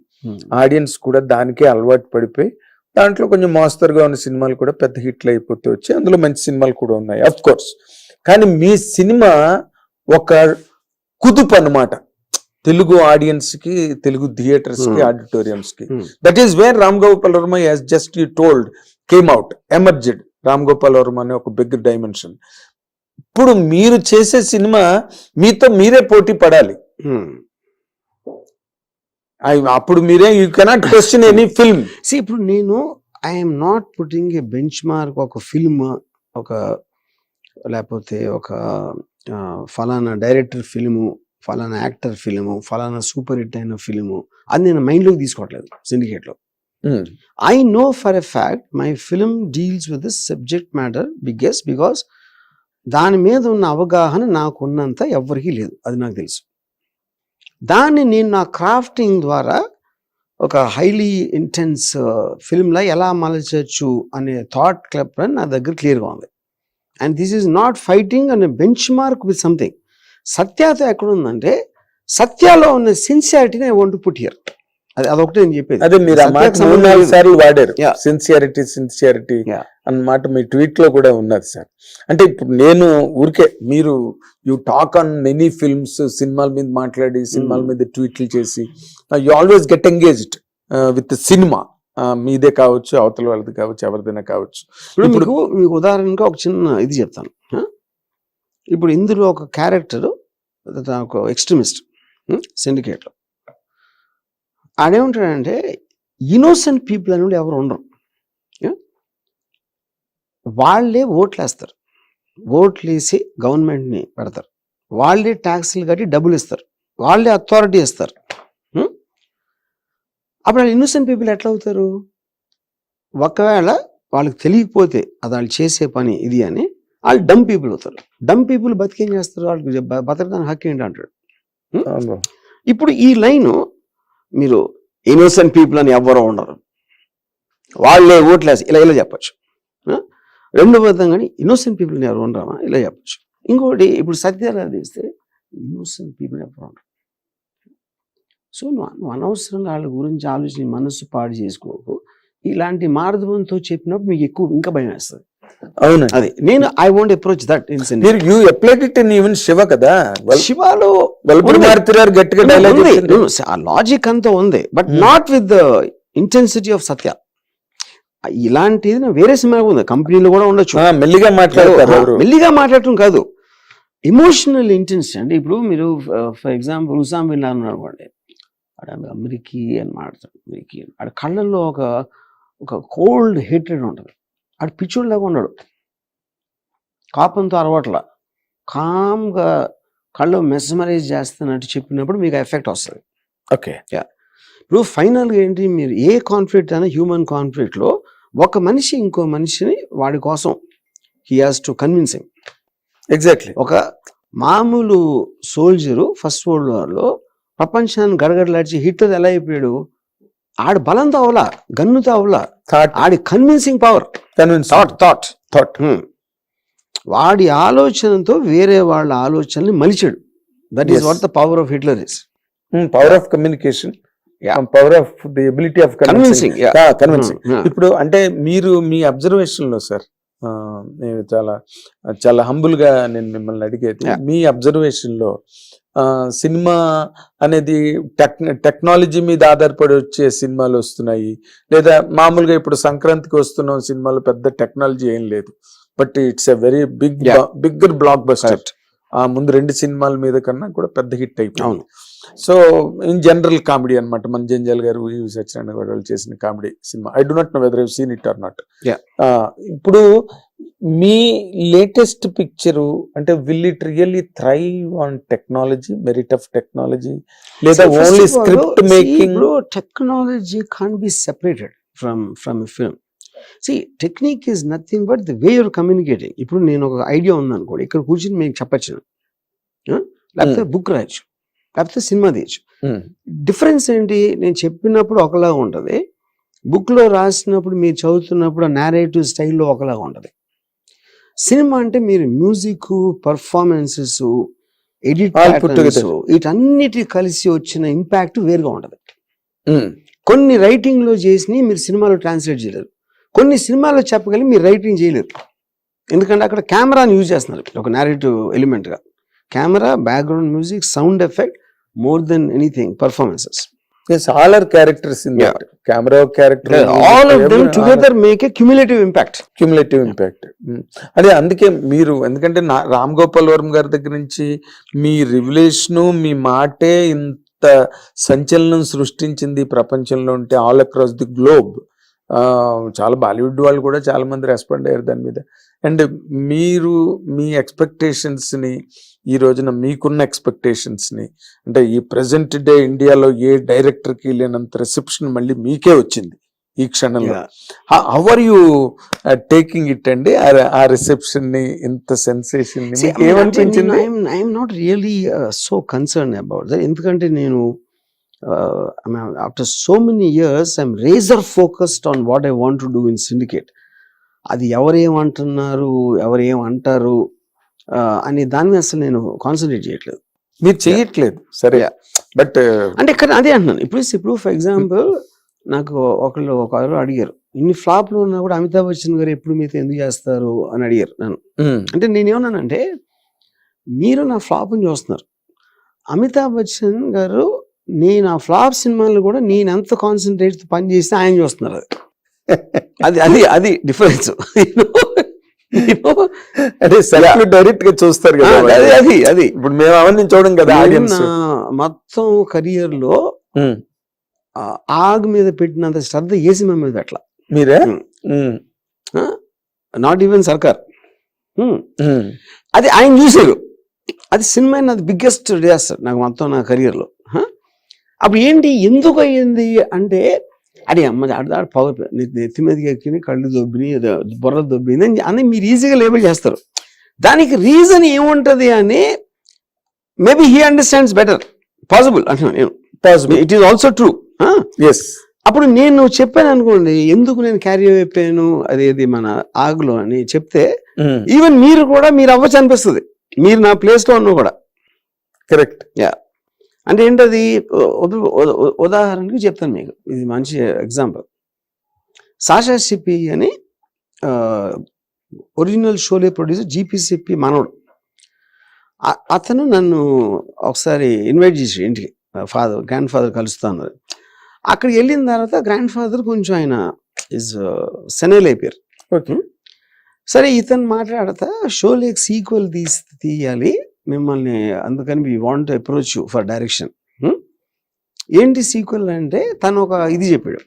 ఆడియన్స్ కూడా దానికే అలవాటు పడిపోయి దాంట్లో కొంచెం మోస్తరుగా ఉన్న సినిమాలు కూడా పెద్ద హిట్లు అయిపోతూ వచ్చి అందులో మంచి సినిమాలు కూడా ఉన్నాయి అఫ్ కోర్స్. కానీ మీ సినిమా ఒక కుదుపు అన్నమాట తెలుగు ఆడియన్స్ కి, తెలుగు థియేటర్స్ కి, ఆడిటోరియంస్ కి. That is where Ram Gopal Varma as just you told came out, emerged. Ram Gopal Varma అనే ఒక బిగ్ డైమెన్షన్. ఇప్పుడు మీరు చేసే సినిమా మీతో మీరే పోటీ పడాలి. అప్పుడు మీరే you cannot question any film. ఇప్పుడు నేను I'm not putting a benchmark, ఒక ఫిల్మ్, ఒక లేకపోతే ఒక ఫలానా డైరెక్టర్ ఫిల్ము, ఫలానా యాక్టర్ ఫిల్ము, ఫలానా సూపర్ హిట్ అయిన ఫిల్ము, అది నేను మైండ్లోకి తీసుకోవట్లేదు సిండికేట్లో. I know for a fact my film deals with this subject matter because దాని మీద ఉన్న అవగాహన నాకున్నంత ఎవరికీ లేదు, అది నాకు తెలుసు. దాన్ని నేను నా క్రాఫ్టింగ్ ద్వారా ఒక హైలీ ఇంటెన్స్ ఫిల్మ్లా ఎలా మలచచ్చు అనే థాట్ క్లబ్ నా దగ్గర క్లియర్గా ఉంది. And this is not fighting అనే బెంచ్ మార్క్ విత్ సంథింగ్. సత్యాతో ఎక్కడ ఉందంటే, సత్యాలో ఉన్న సిన్సియారిటీని I want to put here. అదొకటి నేను చెప్పేది. అదే మీరు 3-4 సార్లు వాడారు సిన్సియారిటీ అన్నమాట, మీ ట్వీట్ లో కూడా ఉన్నది సార్. అంటే ఇప్పుడు నేను ఊరికే మీరు you talk on many films, సినిమాల మీద మాట్లాడి సినిమాల మీద ట్వీట్లు చేసి you always get engaged with cinema, మీదే కావచ్చు, అవతల వాళ్ళది కావచ్చు, ఎవరిదైనా కావచ్చు. ఇప్పుడు మీకు ఉదాహరణగా ఒక చిన్న ఇది చెప్తాను. ఇప్పుడు ఇందులో ఒక క్యారెక్టర్, ఒక ఎక్స్ట్రీమిస్ట్ సిండికేట్లో, ఆడేమంటాడంటే ఇన్నోసెంట్ పీపుల్ అని ఎవరు ఉండరు, వాళ్ళే ఓట్లేస్తారు, ఓట్లేసి గవర్నమెంట్ని పెడతారు, వాళ్ళే ట్యాక్స్లు కట్టి డబ్బులు ఇస్తారు, వాళ్ళే అథారిటీ ఇస్తారు. అప్పుడు వాళ్ళు ఇన్నోసెంట్ పీపుల్ ఎట్లా అవుతారు? ఒకవేళ వాళ్ళకి తెలియకపోతే అది వాళ్ళు చేసే పని ఇది అని వాళ్ళు డమ్ పీపుల్ అవుతారు. డమ్ పీపుల్ బతికేం చేస్తారు? వాళ్ళకి బతకడానికి హక్కు ఏంటి అంటాడు. ఇప్పుడు ఈ లైను మీరు ఇన్నోసెంట్ పీపుల్ అని ఎవ్వరూ ఉండరు, వాళ్ళే ఓట్లేసి ఇలా చెప్పచ్చు. రెండో విధంగానే ఇన్నోసెంట్ పీపుల్ అని ఎవరు ఉండరామా ఇలా చెప్పచ్చు. ఇంకోటి ఇప్పుడు సత్యాలు తీస్తే ఇన్నోసెంట్ పీపుల్ ఎవరు ఉండరు. సో నువ్వు అనవసరంగా వాళ్ళ గురించి ఆలోచించి మనస్సు పాడు చేసుకోకు. ఇలాంటి మార్ధవంతో చెప్పినప్పుడు మీకు ఎక్కువ ఇంకా భయం వేస్తుంది. అవునండి. అది నేను I want approach that in సినిమా. మీరు you applied it in even Shiva కదా, శివాలో వల్పురి మారుతి గారు గట్టిగా డైలాగ్ ఆ లాజిక్ అంతా ఉంది, but not with the intensity of Satya. ఇలాంటిది వేరే సినిమా ఉంది, కంపెనీలో కూడా ఉండొచ్చు. మెల్లిగా మాట్లాడతారు. మెల్లిగా మాట్లాడటం కాదు, ఎమోషనల్ ఇంటెన్సిటీ. అంటే ఇప్పుడు మీరు for example Osama bin Laden అనుకోండి, అమెరికీ అని మాట్లాడతాడు. అమెరికీ ఆడ కళ్ళల్లో ఒక కోల్డ్ హేట్రెడ్ ఉంటుంది. ఆడు పిచ్చోళ్ళలాగా ఉన్నాడు, కాపంతో అరవట్ల, కామ్గా కళ్ళు మెస్మరైజ్ చేస్తున్నట్టు చెప్పినప్పుడు మీకు ఎఫెక్ట్ వస్తుంది. ఓకే. ఇప్పుడు ఫైనల్గా ఏంటి, మీరు ఏ కాన్ఫ్లిక్ట్ అయినా హ్యూమన్ కాన్ఫ్లిక్ట్లో ఒక మనిషి ఇంకో మనిషిని వాడి కోసం he has to convince him. Exactly. ఒక మామూలు సోల్జరు ఫస్ట్ వరల్డ్ వార్లో ప్రపంచాన్ని గడగడలాడిచి హిట్లర్ ఎలా అయిపోయాడు, ఆడి బలంతో అవలా, గన్నుతో అవలా, ఆడి కన్విన్సింగ్ పవర్, థాట్. వాడి ఆలోచనతో వేరే వాళ్ళ ఆలోచనని మలిచాడు. That is what the power of Hitler is. Power of communication, power of the ability of convincing. ఇప్పుడు అంటే మీరు మీ అబ్జర్వేషన్ లో సార్, నేను చాలా హంబుల్ గా నేను మిమ్మల్ని అడిగేది, మీ అబ్జర్వేషన్ లో సినిమా అనేది టెక్నాలజీ మీద ఆధారపడి వచ్చే సినిమాలు వస్తున్నాయి, లేదా మామూలుగా ఇప్పుడు సంక్రాంతికి వస్తున్న సినిమాలు పెద్ద టెక్నాలజీ ఏం లేదు, but it's a very bigger block buster. ఆ ముందు 2 సినిమాల మీద కన్నా కూడా పెద్ద హిట్ అయిపోయింది. సో ఇన్ జనరల్ కామెడీ అనమాట, మన జంజాల్ గారు సత్యనారాయణ గారు వాళ్ళు చేసిన కామెడీ సినిమా. I do not know whether I have seen it or not. ఇప్పుడు మీ లేటెస్ట్ పిక్చరు అంటే will it really thrive on technology, merit of technology, లేదా only script making? Technology can't be separated from a film. Technique is nothing but the way you're communicating. ఇప్పుడు నేను ఒక idea ఉందనుకోండి, ఇక్కడ కూర్చొని మీకు చెప్పచ్చు, లేకపోతే బుక్ రాయొచ్చు, లేకపోతే సినిమా తీయచ్చు. డిఫరెన్స్ ఏంటి, నేను చెప్పినప్పుడు ఒకలాగా ఉంటుంది, బుక్లో రాసినప్పుడు మీరు చదువుతున్నప్పుడు ఆ నేరేటివ్ స్టైల్లో ఒకలాగా ఉంటుంది. సినిమా అంటే మీరు మ్యూజిక్, పర్ఫార్మెన్సెస్, ఎడిట్, వీటన్నిటి కలిసి వచ్చిన ఇంపాక్ట్ వేరుగా ఉంటుంది. కొన్ని రైటింగ్లో చేసి మీరు సినిమాలో ట్రాన్స్లేట్ చేయలేరు, కొన్ని సినిమాలో చెప్పగలిగి మీరు రైటింగ్ చేయలేరు. ఎందుకంటే అక్కడ కెమెరాని యూజ్ చేస్తున్నారు ఒక నేరేటివ్ ఎలిమెంట్గా. Camera, background music, sound effect, more than anything performances. Yes, all are characters in that. Camera character, all of them together make a cumulative impact. అదే అందుకే మీరు, ఎందుకంటే రామ్ గోపాల్ వర్మ గారి దగ్గర నుంచి మీ రివిలేషను, మీ మాటే ఇంత సంచలనం సృష్టించింది ప్రపంచంలో ఉంటే, ఆల్ అక్రాస్ ది గ్లోబ్. చాలా బాలీవుడ్ వాళ్ళు కూడా చాలా మంది రెస్పాండ్ అయ్యారు దాని మీద. అండ్ మీరు మీ ఎక్స్పెక్టేషన్స్ని, ఈ రోజున మీకున్న ఎక్స్పెక్టేషన్స్ని, అంటే ఈ ప్రెసెంట్ డే ఇండియాలో ఏ డైరెక్టర్కి లేనంత రిసెప్షన్ మళ్ళీ మీకే వచ్చింది ఈ క్షణంలో. How are you taking it అండి, ఆ రిసెప్షన్ని, ఇంత సెన్సేషన్ ఏమనిపించింది? I'm not really so concern about that. ఎందుకంటే నేను after so many years I'm razor focused on what I want to do in Syndicate. అది ఎవరేమంటున్నారు, ఎవరేమంటారు అని దాని మీద అసలు నేను కాన్సన్ట్రేట్ చేయట్లేదు. మీరు చేయట్లేదు సరే, బట్ అంటే ఇక్కడ అదే అంటున్నాను. ఇప్పుడు ఫర్ ఎగ్జాంపుల్ నాకు ఒకరు అడిగారు, ఇన్ని ఫ్లాప్లు ఉన్నా కూడా అమితాబ్ బచ్చన్ గారు ఎప్పుడు మీతో ఎందుకు చేస్తారు అని అడిగారు నన్ను. అంటే నేనేమన్నానంటే, మీరు నా ఫ్లాప్ని చూస్తున్నారు, అమితాబ్ బచ్చన్ గారు నేను ఆ ఫ్లాప్ సినిమాలు కూడా నేను ఎంత కాన్సన్ట్రేట్ పని చేస్తే ఆయన చూస్తున్నారు. అది డిఫరెన్స్. డైరెక్ట్ గా చూస్తారు కదా, అది ఇప్పుడు మేము అవన్నీ చూడం కదా. మొత్తం కెరియర్ లో ఆగ్ మీద పెట్టినంత శ్రద్ధ ఏ సినిమా మీద పెట్టలా మీరే, నాట్ ఈవెన్ సర్కార్. అది ఆయన చూసారు, అది సినిమా నాది బిగ్గెస్ట్ డిజాస్టర్ నాకు మొత్తం నా కెరియర్ లో. అప్పుడు ఏంటి, ఎందుకు అయ్యింది అంటే, అడే అమ్మ ఆడ పవర్ నెత్తి మీదకి ఎక్కి కళ్ళు దొబ్బిని, బుర్ర దొబ్బింది అని మీరు ఈజీగా లేబుల్ చేస్తారు. దానికి రీజన్ ఏముంటది అని maybe he understands better, possible అంటున్నాను నేను. It is also true. అప్పుడు నేను చెప్పాను అనుకోండి, ఎందుకు నేను క్యారీ అయిపోయాను అది మన ఆగులో అని చెప్తే, ఈవెన్ మీరు కూడా మీరు అవ్వచ్చు అనిపిస్తుంది, మీరు నా ప్లేస్ లో ఉన్నా కూడా. కరెక్ట్. అంటే ఏంటది, ఉదాహరణకి చెప్తాను మీకు, ఇది మంచి ఎగ్జాంపుల్. సాషా సిప్పి అని original Sholay producer GP Sippi మనోడు. అతను నన్ను ఒకసారి ఇన్వైట్ చేసి ఇంటికి, గ్రాండ్ ఫాదర్ కలుస్తాను. అక్కడికి వెళ్ళిన తర్వాత గ్రాండ్ ఫాదర్ కొంచెం ఆయన సెనైల్ అయిపోయారు. ఓకే. సరే ఇతను మాట్లాడతా షోలేకి సీక్వెల్ తీయాలి మిమ్మల్ని, అందుకని we want approach you for direction. ఏంటి సీక్వెల్ అంటే తను ఒక ఇది చెప్పాడు.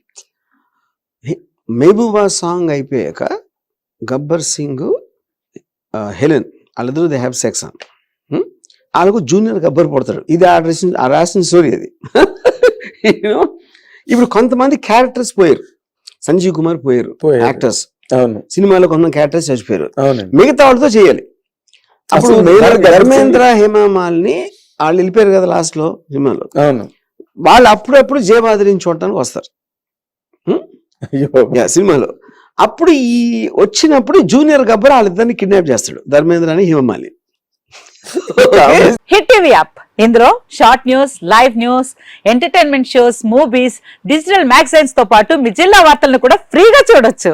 మెహబూబా సాంగ్ అయిపోయాక గబ్బర్ సింగ్ హెలెన్ వాళ్ళిద్దరూ దే హ్యావ్ సెక్స్ అని, వాళ్ళకు జూనియర్ గబ్బర్ పడతాడు. ఇది రాసిన స్టోరీ అది. ఇప్పుడు కొంతమంది క్యారెక్టర్స్ పోయారు, సంజీవ్ కుమార్ పోయారు యాక్టర్స్, సినిమాలో కొంతమంది క్యారెక్టర్స్ చచ్చిపోయారు, మిగతా వాళ్ళతో చేయాలి. అప్పుడు ధర్మేంద్ర హేమామాలిని వాళ్ళు వెళ్ళిపోయారు కదా లాస్ట్ లో సినిమాలో, వాళ్ళు అప్పుడప్పుడు జయబాద్రిని చూడటానికి వస్తారు సినిమాలో. అప్పుడు ఈ వచ్చినప్పుడు జూనియర్ గబ్బర్ వాళ్ళిద్దరిని కిడ్నాప్ చేస్తాడు ధర్మేంద్ర అని హేమమాలిని. హిట్ టీవీ యాప్, ఇందులో short news, live news, entertainment shows, movies, digital magazines తో పాటు మీ జిల్లా వార్తలను కూడా ఫ్రీగా చూడొచ్చు.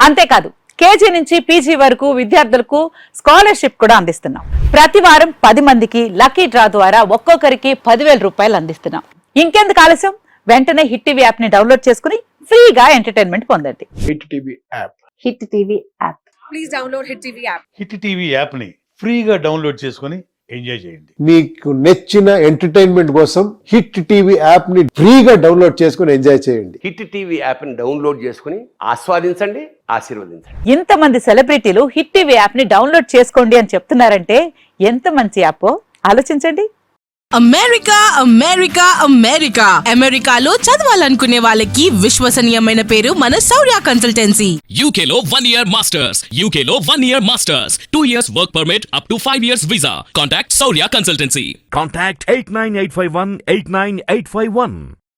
అంతేకాదు కేజీ నుంచి పీజీ వరకు విద్యార్థులకు స్కాలర్షిప్ కూడా అందిస్తున్నాం. ప్రతి వారం 10 మందికి లక్కీ డ్రా ద్వారా ఒక్కొక్కరికి 10,000 రూపాయలు అందిస్తున్నాం. ఇంకెందుకు ఆలస్యం, వెంటనే హిట్ టీవీ యాప్ ని డౌన్లోడ్ చేసుకుని ఫ్రీగా ఎంటర్టైన్మెంట్ పొందండి. Hit TV app. Hit TV app. Please download hit TV app. Hit TV app ని ఫ్రీగా డౌన్లోడ్ చేసుకొని ఎంజాయ్ చేయండి. మీకు నచ్చిన ఎంటర్టైన్మెంట్ కోసం హిట్ టీవీ యాప్ ని ఫ్రీగా డౌన్లోడ్ చేసుకొని ఎంజాయ్ చేయండి. హిట్ టీవీ యాప్ ని డౌన్లోడ్ చేసుకుని ఆస్వాదించండి, ఆశీర్వదించండి. ఇంతమంది సెలబ్రిటీలు హిట్ టీవీ యాప్ ని డౌన్లోడ్ చేసుకోండి అని చెప్తున్నారంటే ఎంత మంచి యాప్ ఆలోచించండి. అమెరికా అమెరికా అమెరికా అమెరికాలో చదవాలనుకునే వాళ్ళకి విశ్వసనీయమైన పేరు మన శౌర్య కన్సల్టెన్సీ. UK లో 1 year masters, UK లో 1 year masters, 2 years work permit up to 5 years visa. Contact Saurya Consultancy. Contact 89851 89851.